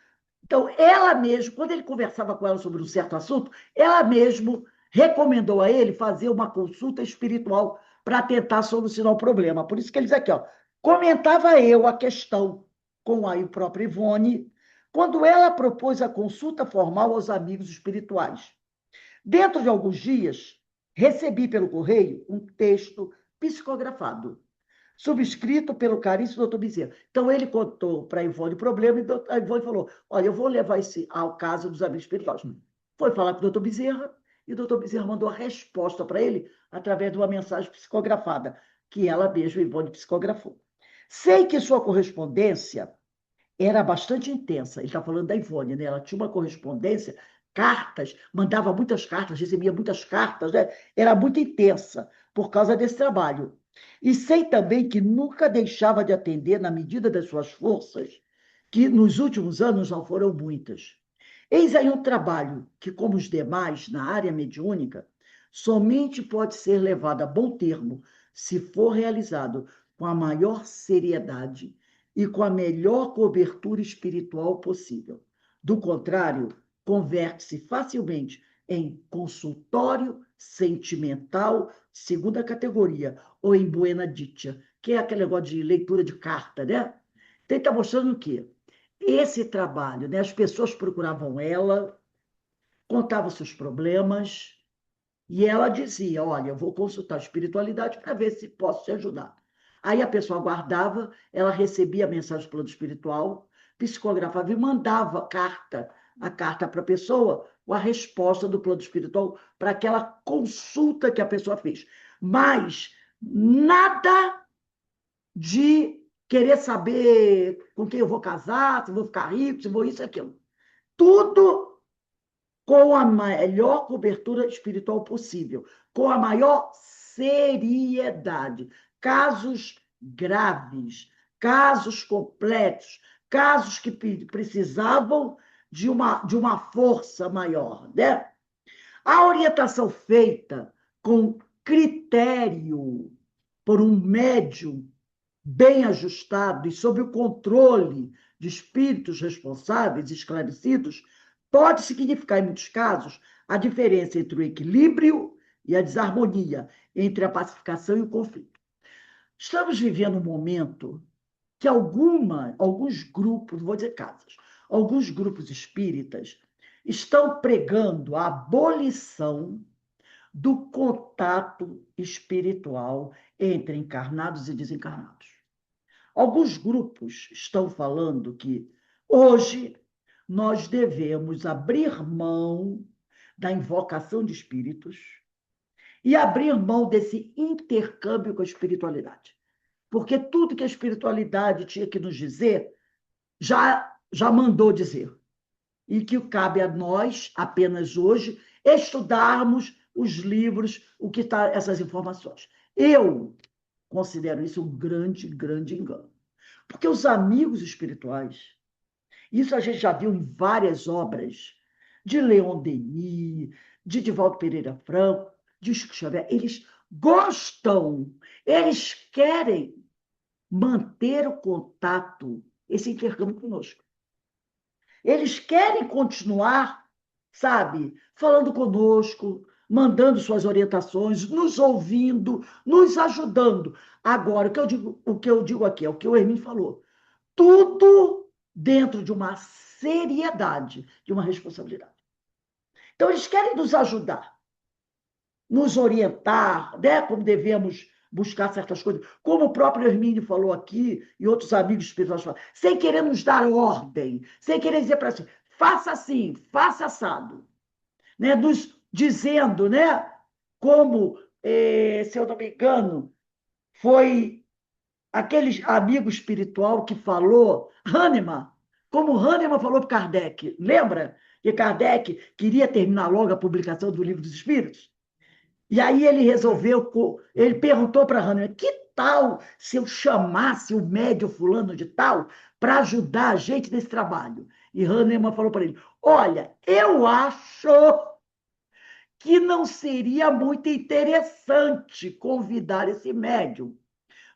Então, ela mesma, quando ele conversava com ela sobre um certo assunto, ela mesma recomendou a ele fazer uma consulta espiritual para tentar solucionar o problema. Por isso que ele diz aqui, ó, comentava eu a questão com a própria Ivone, quando ela propôs a consulta formal aos amigos espirituais. Dentro de alguns dias, recebi pelo correio um texto psicografado, subscrito pelo caríssimo doutor Bezerra. Então, ele contou para a Ivone o problema e a Ivone falou, olha, eu vou levar esse ao caso dos amigos espirituais. Foi falar com o doutor Bezerra e o doutor Bezerra mandou a resposta para ele através de uma mensagem psicografada, que ela mesma, Ivone, psicografou. Sei que sua correspondência era bastante intensa. Ele está falando da Ivone, né? Ela tinha uma correspondência, cartas, mandava muitas cartas, recebia muitas cartas, né? Era muito intensa por causa desse trabalho. E sei também que nunca deixava de atender na medida das suas forças, que nos últimos anos não foram muitas. Eis aí um trabalho que, como os demais na área mediúnica, somente pode ser levado a bom termo se for realizado com a maior seriedade e com a melhor cobertura espiritual possível. Do contrário, converte-se facilmente em consultório sentimental, segunda categoria, ou em buena dicha, que é aquele negócio de leitura de carta, né? Então, está mostrando o quê? Esse trabalho, né? As pessoas procuravam ela, contavam seus problemas, e ela dizia, olha, eu vou consultar a espiritualidade para ver se posso te ajudar. Aí a pessoa aguardava, ela recebia a mensagem do plano espiritual, psicografava e mandava a carta para a pessoa, com a resposta do plano espiritual para aquela consulta que a pessoa fez. Mas nada de querer saber com quem eu vou casar, se vou ficar rico, se vou isso e aquilo. Tudo com a melhor cobertura espiritual possível, com a maior seriedade. Casos graves, casos completos, casos que precisavam de uma força maior, né? A orientação feita com critério por um médium bem ajustado e sob o controle de espíritos responsáveis e esclarecidos, pode significar, em muitos casos, a diferença entre o equilíbrio e a desarmonia, entre a pacificação e o conflito. Estamos vivendo um momento que alguns grupos, não vou dizer casas, alguns grupos espíritas estão pregando a abolição do contato espiritual entre encarnados e desencarnados. Alguns grupos estão falando que hoje nós devemos abrir mão da invocação de espíritos e abrir mão desse intercâmbio com a espiritualidade. Porque tudo que a espiritualidade tinha que nos dizer, já mandou dizer. E que cabe a nós, apenas hoje, estudarmos os livros, o que está essas informações. Eu considero isso um grande, grande engano. Porque os amigos espirituais, isso a gente já viu em várias obras, de Leon Denis, de Divaldo Pereira Franco, de Chico Xavier, eles gostam, eles querem manter o contato, esse intercâmbio conosco. Eles querem continuar, sabe, falando conosco, mandando suas orientações, nos ouvindo, nos ajudando. Agora, o que eu digo aqui é o que o Hermínio falou. Tudo dentro de uma seriedade, de uma responsabilidade. Então, eles querem nos ajudar, nos orientar, né, como devemos buscar certas coisas, como o próprio Hermínio falou aqui, e outros amigos espirituais falaram, sem querer nos dar ordem, sem querer dizer para assim, faça assado, né, nos dizendo, né, como, se eu não me engano, foi aquele amigo espiritual que falou, Hahnemann, como Hahnemann falou para Kardec, lembra que Kardec queria terminar logo a publicação do Livro dos Espíritos? E aí ele perguntou para Hahnemann, que tal se eu chamasse o médium fulano de tal para ajudar a gente nesse trabalho? E Hahnemann falou para ele, olha, eu acho que não seria muito interessante convidar esse médium,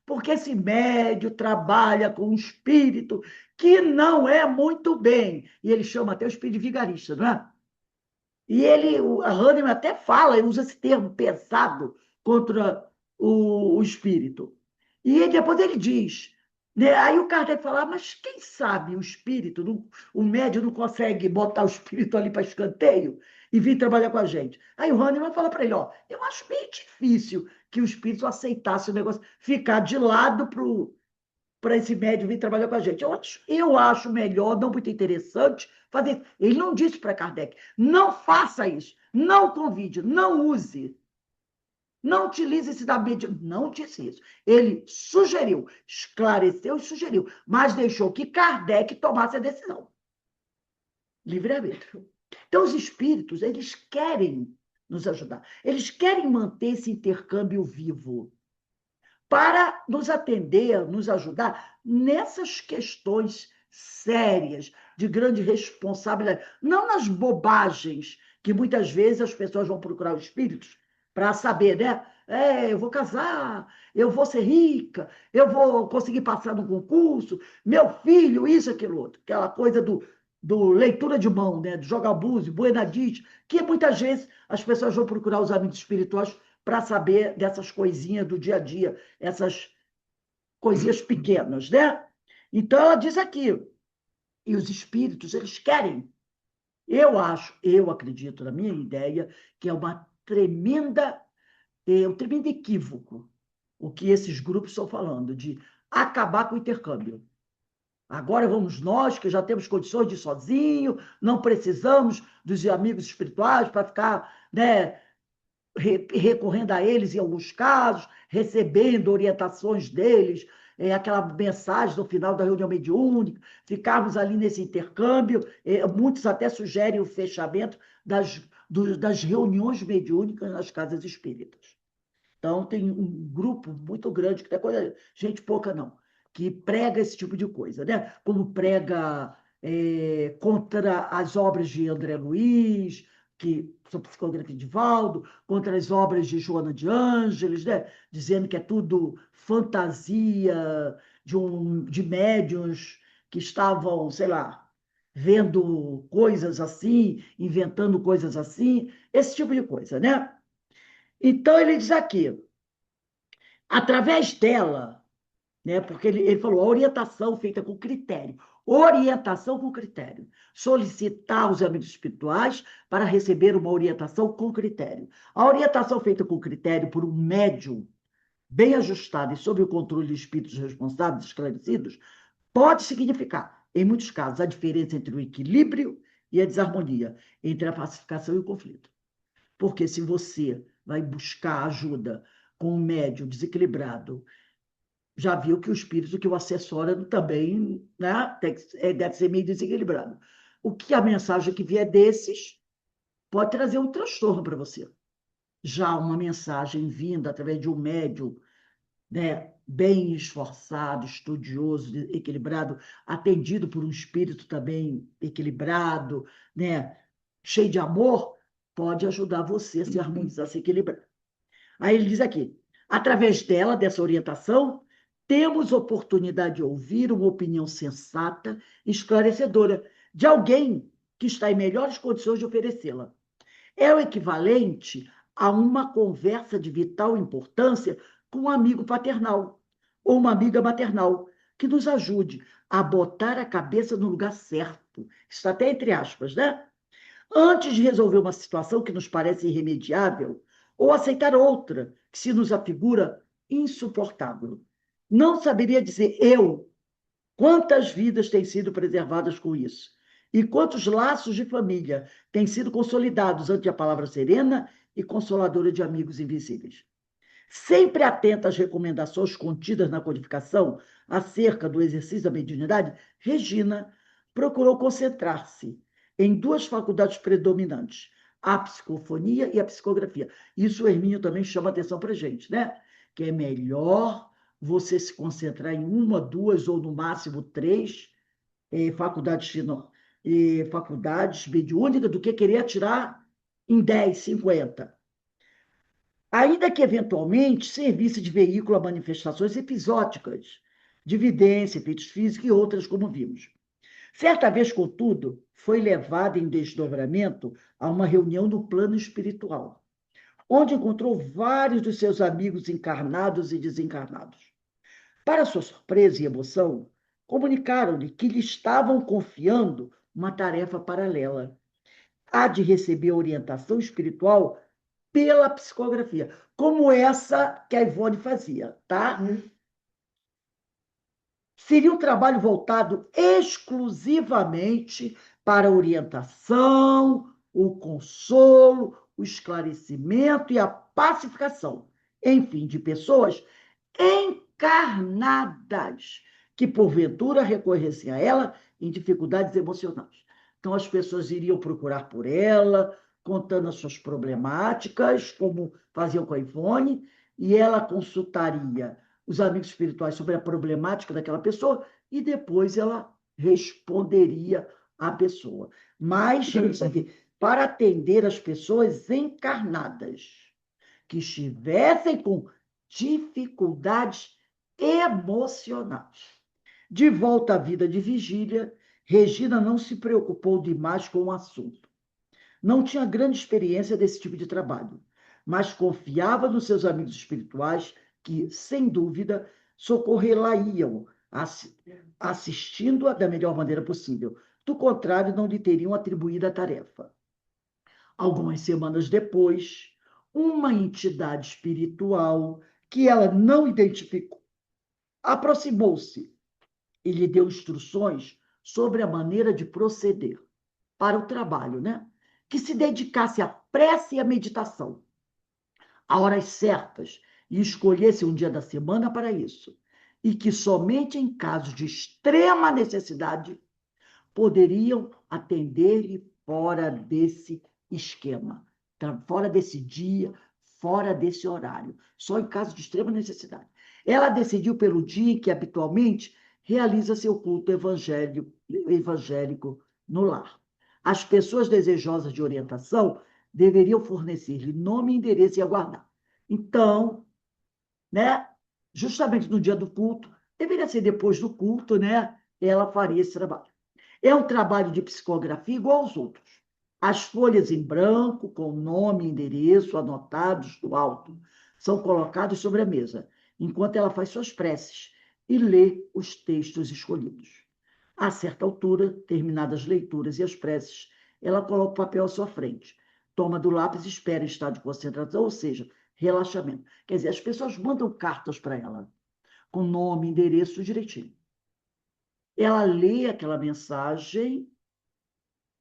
porque esse médium trabalha com um espírito que não é muito bem. E ele chama até o espírito vigarista, não é? E a Hahnemann até fala, ele usa esse termo pesado contra o espírito. E depois ele diz, né? Aí o Kardec fala, mas quem sabe o espírito, o médium não consegue botar o espírito ali para escanteio e vir trabalhar com a gente. Aí o Hahnemann fala para ele, ó, eu acho bem difícil que o espírito aceitasse o negócio, ficar de lado para esse médium vir trabalhar com a gente. Eu acho melhor, não muito interessante, fazer. Ele não disse para Kardec, não faça isso, não convide, não use, não utilize esse da mediunidade. Não disse isso. Ele sugeriu, esclareceu e sugeriu, mas deixou que Kardec tomasse a decisão. Livre-arbítrio. Então, os espíritos, eles querem nos ajudar, eles querem manter esse intercâmbio vivo, para nos atender, nos ajudar nessas questões sérias, de grande responsabilidade, não nas bobagens que muitas vezes as pessoas vão procurar os espíritos para saber, né? eu vou casar, eu vou ser rica, eu vou conseguir passar no concurso, meu filho, isso, aquilo, outro. Aquela coisa do leitura de mão, né? Do jogar búzio, buenadite, que muitas vezes as pessoas vão procurar os amigos espirituais para saber dessas coisinhas do dia a dia, essas coisinhas pequenas, né? Então, ela diz aqui, e os espíritos, eles querem. Eu acredito, na minha ideia, que é um tremendo equívoco o que esses grupos estão falando, de acabar com o intercâmbio. Agora vamos nós, que já temos condições de ir sozinho, não precisamos dos amigos espirituais para ficar, né, recorrendo a eles em alguns casos, recebendo orientações deles, aquela mensagem no final da reunião mediúnica, ficarmos ali nesse intercâmbio. Muitos até sugerem o fechamento das reuniões mediúnicas nas casas espíritas. Então, tem um grupo muito grande, que não é coisa, gente pouca não, que prega esse tipo de coisa, né? Como prega contra as obras de André Luiz, que são psicografia de Valdo, contra as obras de Joana de Ângeles, né? Dizendo que é tudo fantasia de médiuns que estavam, sei lá, vendo coisas assim, inventando coisas assim, esse tipo de coisa, né? Então, ele diz aqui, através dela, né, porque ele falou, a orientação feita com critério, orientação com critério, solicitar os amigos espirituais para receber uma orientação com critério. A orientação feita com critério por um médium bem ajustado e sob o controle de espíritos responsáveis, esclarecidos, pode significar, em muitos casos, a diferença entre o equilíbrio e a desarmonia, entre a pacificação e o conflito. Porque se você vai buscar ajuda com um médium desequilibrado, já viu que o espírito que o assessora também, né, deve ser meio desequilibrado. O que a mensagem que vier desses pode trazer um transtorno para você. Já uma mensagem vinda através de um médium, né, bem esforçado, estudioso, equilibrado, atendido por um espírito também equilibrado, né, cheio de amor, pode ajudar você a se harmonizar, a se equilibrar. Aí ele diz aqui, através dela, dessa orientação, temos oportunidade de ouvir uma opinião sensata e esclarecedora de alguém que está em melhores condições de oferecê-la. É o equivalente a uma conversa de vital importância com um amigo paternal ou uma amiga maternal, que nos ajude a botar a cabeça no lugar certo. Está até entre aspas, né? Antes de resolver uma situação que nos parece irremediável, ou aceitar outra que se nos afigura insuportável. Não saberia dizer eu quantas vidas têm sido preservadas com isso e quantos laços de família têm sido consolidados ante a palavra serena e consoladora de amigos invisíveis. Sempre atenta às recomendações contidas na codificação acerca do exercício da mediunidade, Regina procurou concentrar-se em duas faculdades predominantes, a psicofonia e a psicografia. Isso o Hermínio também chama atenção para a gente, né? Que é melhor você se concentrar em uma, duas ou no máximo três faculdades mediúnicas do que querer atirar em 10, 50. Ainda que eventualmente servisse de veículo a manifestações episódicas, de evidência, efeitos físicos e outras, como vimos. Certa vez, contudo, foi levada em desdobramento a uma reunião no plano espiritual, onde encontrou vários dos seus amigos encarnados e desencarnados. Para sua surpresa e emoção, comunicaram-lhe que lhe estavam confiando uma tarefa paralela, a de receber orientação espiritual pela psicografia, como essa que a Ivone fazia, tá? Seria um trabalho voltado exclusivamente para a orientação, o consolo, o esclarecimento e a pacificação, enfim, de pessoas encarnadas que, porventura, recorressem a ela em dificuldades emocionais. Então, as pessoas iriam procurar por ela, contando as suas problemáticas, como faziam com a Ivone, e ela consultaria os amigos espirituais sobre a problemática daquela pessoa e depois ela responderia à pessoa. Mas, para atender as pessoas encarnadas que estivessem com dificuldades emocionais. De volta à vida de vigília, Regina não se preocupou demais com o assunto. Não tinha grande experiência desse tipo de trabalho, mas confiava nos seus amigos espirituais que, sem dúvida, socorrê-la-iam, assistindo-a da melhor maneira possível. Do contrário, não lhe teriam atribuído a tarefa. Algumas semanas depois, uma entidade espiritual que ela não identificou aproximou-se e lhe deu instruções sobre a maneira de proceder para o trabalho, né? Que se dedicasse à prece e à meditação, a horas certas, e escolhesse um dia da semana para isso, e que somente em casos de extrema necessidade poderiam atender-lhe fora desse esquema, fora desse dia, fora desse horário, só em caso de extrema necessidade. Ela decidiu pelo dia em que habitualmente realiza seu culto evangélico no lar. As pessoas desejosas de orientação deveriam fornecer-lhe nome, endereço e aguardar. Então, né, justamente no dia do culto, deveria ser depois do culto, né, ela faria esse trabalho. É um trabalho de psicografia igual aos outros. As folhas em branco, com nome e endereço anotados do alto, são colocadas sobre a mesa, enquanto ela faz suas preces e lê os textos escolhidos. A certa altura, terminadas as leituras e as preces, ela coloca o papel à sua frente, toma do lápis e espera em estado de concentração, ou seja, relaxamento. Quer dizer, as pessoas mandam cartas para ela, com nome, endereço direitinho. Ela lê aquela mensagem,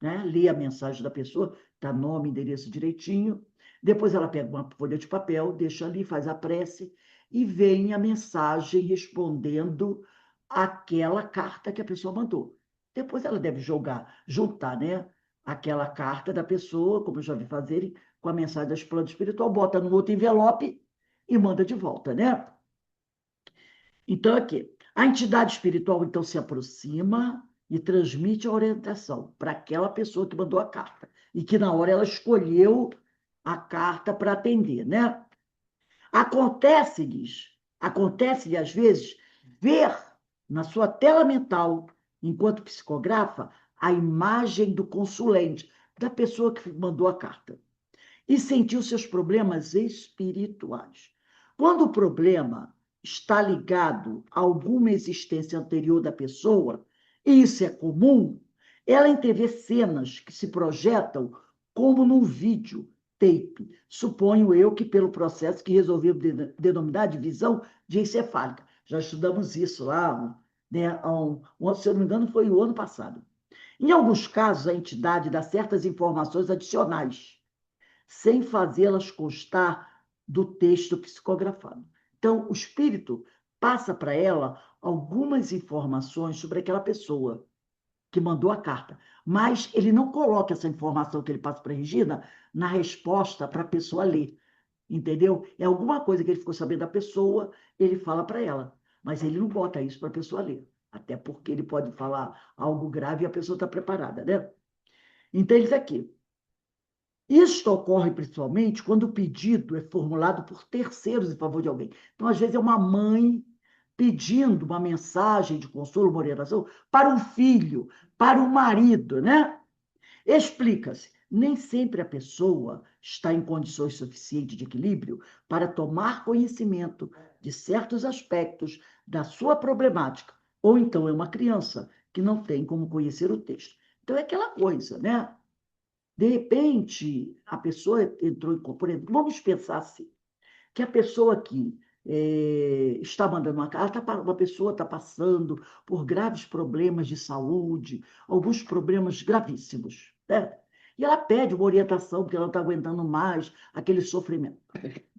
né? Lê a mensagem da pessoa, dá nome, endereço direitinho. Depois ela pega uma folha de papel, deixa ali, faz a prece e vem a mensagem respondendo aquela carta que a pessoa mandou. Depois ela deve juntar, né? Aquela carta da pessoa, como eu já vi fazerem, com a mensagem da plano espiritual, bota no outro envelope e manda de volta, né? Então, aqui, a entidade espiritual, então, se aproxima e transmite a orientação para aquela pessoa que mandou a carta e que, na hora, ela escolheu a carta para atender, né? Acontece-lhe, às vezes, ver na sua tela mental, enquanto psicografa, a imagem do consulente, da pessoa que mandou a carta, e sentir os seus problemas espirituais. Quando o problema está ligado a alguma existência anterior da pessoa, e isso é comum, ela entrevê cenas que se projetam como num vídeo tape. Suponho eu que pelo processo que resolvemos denominar de visão diencefálica. Já estudamos isso lá, né, se eu não me engano, foi o ano passado. Em alguns casos, a entidade dá certas informações adicionais, sem fazê-las constar do texto psicografado. Então, o espírito passa para ela algumas informações sobre aquela pessoa que mandou a carta, mas ele não coloca essa informação que ele passa para a Regina na resposta para a pessoa ler, entendeu? É alguma coisa que ele ficou sabendo da pessoa, ele fala para ela, mas ele não bota isso para a pessoa ler, até porque ele pode falar algo grave e a pessoa está preparada, né? Então, ele diz aqui, isto ocorre principalmente quando o pedido é formulado por terceiros em favor de alguém. Então, às vezes, é uma mãe pedindo uma mensagem de consolo, uma orientação para um filho, para um marido, né? Explica-se, nem sempre a pessoa está em condições suficientes de equilíbrio para tomar conhecimento de certos aspectos da sua problemática, ou então é uma criança que não tem como conhecer o texto. Então, é aquela coisa, né? De repente, a pessoa entrou em... Por exemplo, vamos pensar assim, que a pessoa que está mandando uma carta, uma pessoa está passando por graves problemas de saúde, alguns problemas gravíssimos, né? E ela pede uma orientação, porque ela não está aguentando mais aquele sofrimento.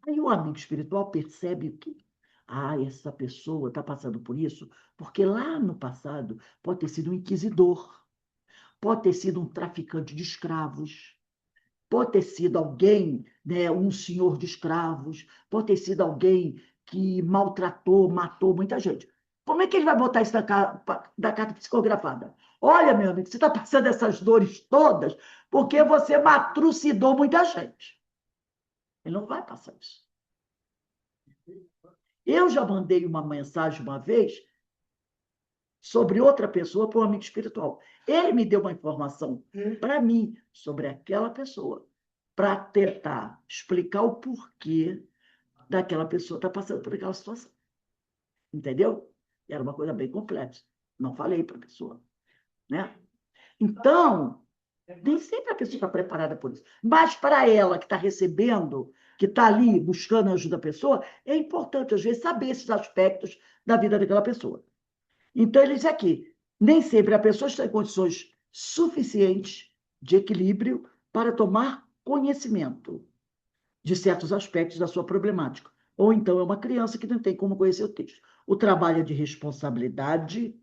Aí o amigo espiritual percebe que essa pessoa está passando por isso, porque lá no passado pode ter sido um inquisidor, pode ter sido um traficante de escravos, pode ter sido alguém, né, um senhor de escravos, pode ter sido alguém que maltratou, matou muita gente. Como é que ele vai botar isso da carta psicografada? Olha, meu amigo, você está passando essas dores todas porque você matrucidou muita gente. Ele não vai passar isso. Eu já mandei uma mensagem uma vez sobre outra pessoa para um amigo espiritual. Ele me deu uma informação para mim sobre aquela pessoa, para tentar explicar o porquê daquela pessoa estar passando por aquela situação. Entendeu? Era uma coisa bem complexa. Não falei para a pessoa, né? Então, nem sempre a pessoa está preparada por isso. Mas para ela que está recebendo, que está ali buscando a ajuda da pessoa, é importante, às vezes, saber esses aspectos da vida daquela pessoa. Então, ele diz aqui, nem sempre a pessoa está em condições suficientes de equilíbrio para tomar conhecimento de certos aspectos da sua problemática. Ou então é uma criança que não tem como conhecer o texto. O trabalho é de responsabilidade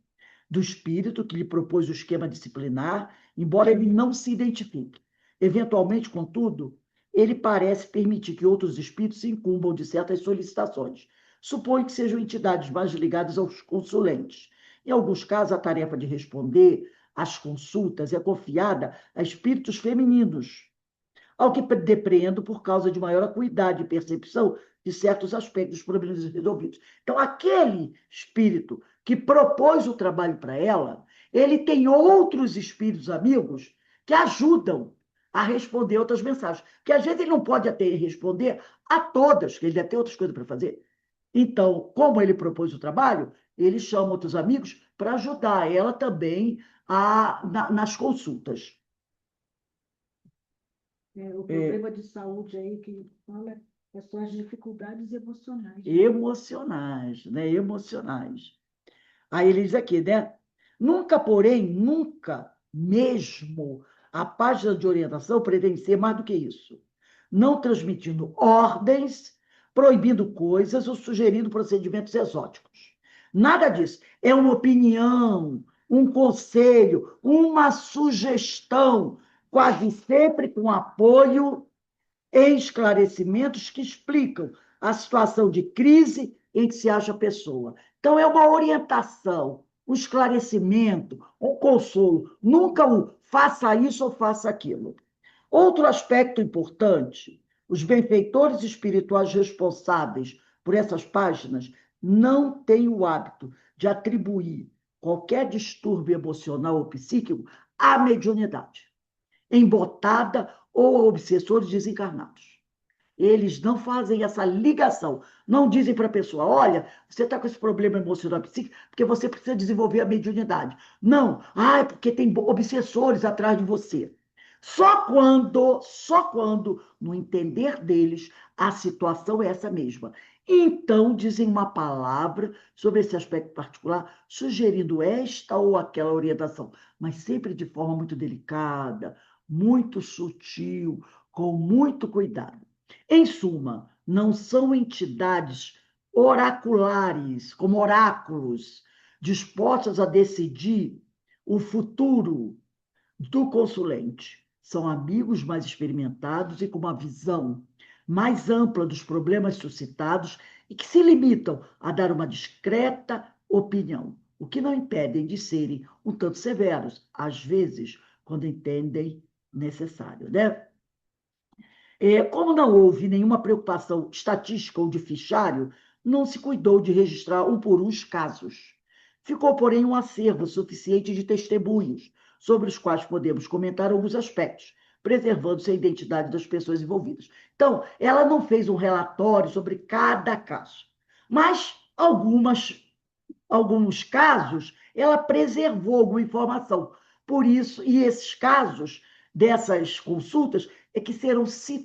do espírito que lhe propôs o esquema disciplinar, embora ele não se identifique. Eventualmente, contudo, ele parece permitir que outros espíritos se incumbam de certas solicitações. Supõe que sejam entidades mais ligadas aos consulentes. Em alguns casos, a tarefa de responder às consultas é confiada a espíritos femininos, ao que depreendo por causa de maior acuidade e percepção de certos aspectos dos problemas resolvidos. Então, aquele espírito que propôs o trabalho para ela, ele tem outros espíritos amigos que ajudam a responder outras mensagens. Porque às vezes ele não pode até responder a todas, que ele deve ter outras coisas para fazer. Então, como ele propôs o trabalho, ele chama outros amigos para ajudar ela também nas consultas. O problema de saúde aí que fala são as dificuldades emocionais. Emocionais, né? Emocionais. Aí ele diz aqui, né? Nunca, porém, nunca mesmo a página de orientação pretende ser mais do que isso. Não transmitindo ordens, proibindo coisas ou sugerindo procedimentos exóticos. Nada disso. É uma opinião, um conselho, uma sugestão, quase sempre com apoio em esclarecimentos que explicam a situação de crise em que se acha a pessoa. Então, é uma orientação, um esclarecimento, um consolo. Nunca um faça isso ou faça aquilo. Outro aspecto importante: os benfeitores espirituais responsáveis por essas páginas não têm o hábito de atribuir qualquer distúrbio emocional ou psíquico à mediunidade, embotada ou a obsessores desencarnados. Eles não fazem essa ligação. Não dizem para a pessoa, olha, você está com esse problema emocional psíquico porque você precisa desenvolver a mediunidade. Não, é porque tem obsessores atrás de você. Só quando, no entender deles, a situação é essa mesma. Então, dizem uma palavra sobre esse aspecto particular, sugerindo esta ou aquela orientação, mas sempre de forma muito delicada, muito sutil, com muito cuidado. Em suma, não são entidades oraculares, como oráculos, dispostas a decidir o futuro do consulente. São amigos mais experimentados e com uma visão mais ampla dos problemas suscitados e que se limitam a dar uma discreta opinião, o que não impedem de serem um tanto severos, às vezes, quando entendem necessário, né? Como não houve nenhuma preocupação estatística ou de fichário, não se cuidou de registrar um por um os casos. Ficou, porém, um acervo suficiente de testemunhos, sobre os quais podemos comentar alguns aspectos, preservando-se a identidade das pessoas envolvidas. Então, ela não fez um relatório sobre cada caso, mas alguns casos ela preservou alguma informação. Por isso, e esses casos dessas consultas é que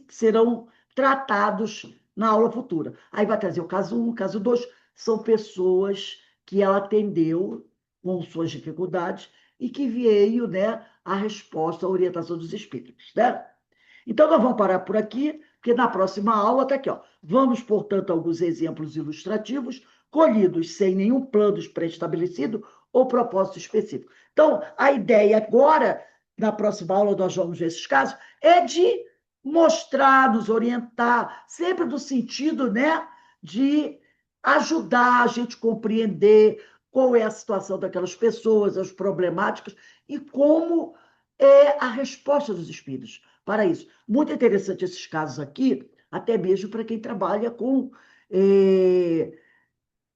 serão tratados na aula futura. Aí vai trazer o caso 1, o caso 2, são pessoas que ela atendeu com suas dificuldades e que veio, né, a resposta, a orientação dos espíritos, né? Então, nós vamos parar por aqui, porque na próxima aula está aqui, ó. Vamos, portanto, a alguns exemplos ilustrativos, colhidos sem nenhum plano pré-estabelecido ou propósito específico. Então, a ideia agora, na próxima aula, nós vamos ver esses casos, é de mostrar, nos orientar, sempre no sentido, né, de ajudar a gente a compreender qual é a situação daquelas pessoas, as problemáticas e como é a resposta dos espíritos para isso. Muito interessante esses casos aqui, até mesmo para quem trabalha com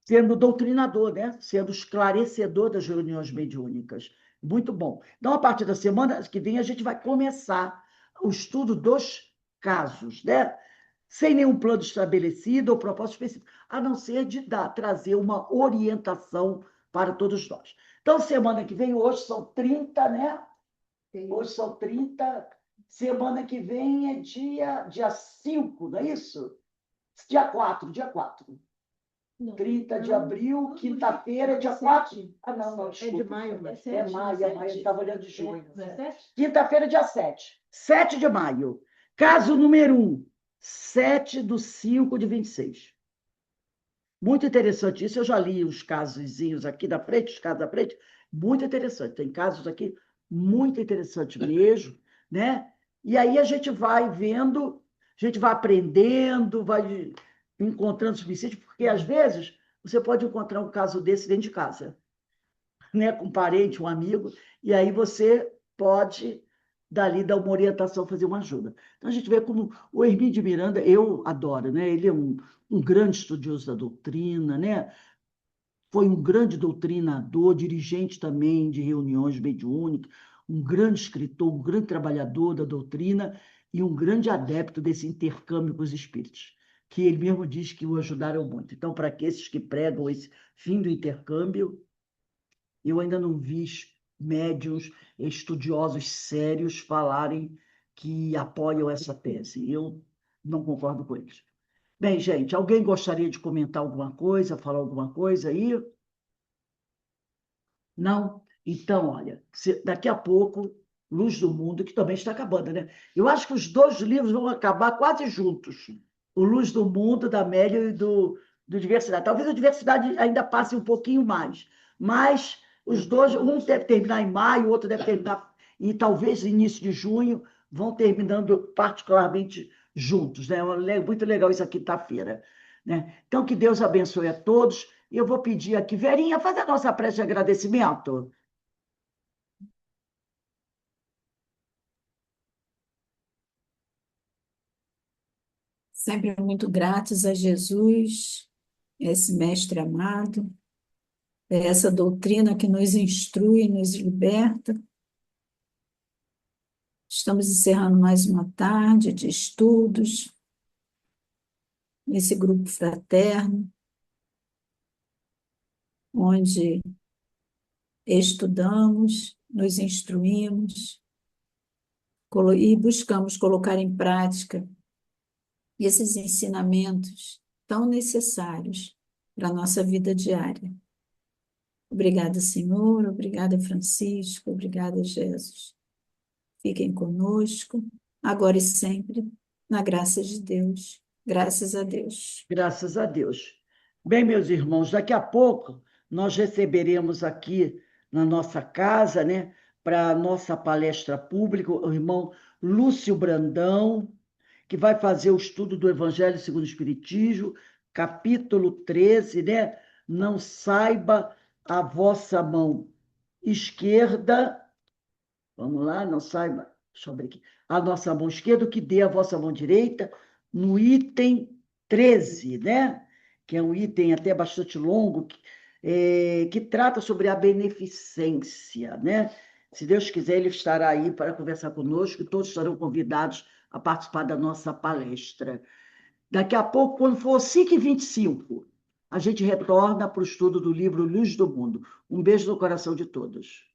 sendo doutrinador, né? Sendo esclarecedor das reuniões mediúnicas. Muito bom. Então, a partir da semana que vem, a gente vai começar o estudo dos casos, né? Sem nenhum plano estabelecido ou propósito específico, a não ser de trazer uma orientação para todos nós. Então, semana que vem, hoje são 30, né? Hoje são 30. Semana que vem é dia 5, não é isso? Dia 4, dia 4. Não, 30 de não, abril, não, quinta-feira, dia 17. 4. Ah, não, É desculpa. de maio, É 17, maio, 17. eu estava olhando de junho. 17? Quinta-feira, dia 7. 7 de maio. Caso número 1, 7/5/26. Muito interessante isso. Eu já li os casozinhos aqui da frente, os casos da frente. Muito interessante. Tem casos aqui muito interessantes mesmo, né? E aí a gente vai vendo, a gente vai aprendendo, vai encontrando o suficiente, porque às vezes você pode encontrar um caso desse dentro de casa, né? Com um parente, um amigo, e aí você pode dali dar uma orientação, fazer uma ajuda. Então a gente vê como o Hermínio de Miranda, eu adoro, né? Ele é um grande estudioso da doutrina, né? Foi um grande doutrinador, dirigente também de reuniões mediúnicas, um grande escritor, um grande trabalhador da doutrina e um grande adepto desse intercâmbio com os espíritos, que ele mesmo diz que o ajudaram muito. Então, para aqueles que pregam esse fim do intercâmbio, eu ainda não vi médiuns estudiosos sérios falarem que apoiam essa tese. Eu não concordo com eles. Bem, gente, alguém gostaria de comentar alguma coisa, falar alguma coisa aí? Não? Então, olha, daqui a pouco, Luz do Mundo, que também está acabando, né? Eu acho que os dois livros vão acabar quase juntos. O Luz do Mundo, da Amélia e do Diversidade. Talvez a Diversidade ainda passe um pouquinho mais, mas os dois, um deve terminar em maio, o outro deve terminar, e talvez início de junho, vão terminando particularmente juntos, né? Muito legal isso aqui, quinta-feira, né? Então, que Deus abençoe a todos. Eu vou pedir aqui, Verinha, faz a nossa prece de agradecimento. Sempre muito gratos a Jesus, esse mestre amado, essa doutrina que nos instrui, nos liberta. Estamos encerrando mais uma tarde de estudos, nesse grupo fraterno, onde estudamos, nos instruímos e buscamos colocar em prática esses ensinamentos tão necessários para a nossa vida diária. Obrigada, Senhor, obrigada, Francisco, obrigada, Jesus. Fiquem conosco, agora e sempre, na graça de Deus. Graças a Deus. Graças a Deus. Bem, meus irmãos, daqui a pouco nós receberemos aqui na nossa casa, né, para a nossa palestra pública, o irmão Lúcio Brandão, que vai fazer o estudo do Evangelho segundo o Espiritismo, capítulo 13, né? Não saiba a vossa mão esquerda. Vamos lá, não saiba. Deixa eu abrir aqui. A nossa mão esquerda, o que dê a vossa mão direita, no item 13, né? Que é um item até bastante longo, que trata sobre a beneficência, né? Se Deus quiser, ele estará aí para conversar conosco, e todos estarão convidados a participar da nossa palestra. Daqui a pouco, quando for 5h25, a gente retorna para o estudo do livro Luz do Mundo. Um beijo no coração de todos.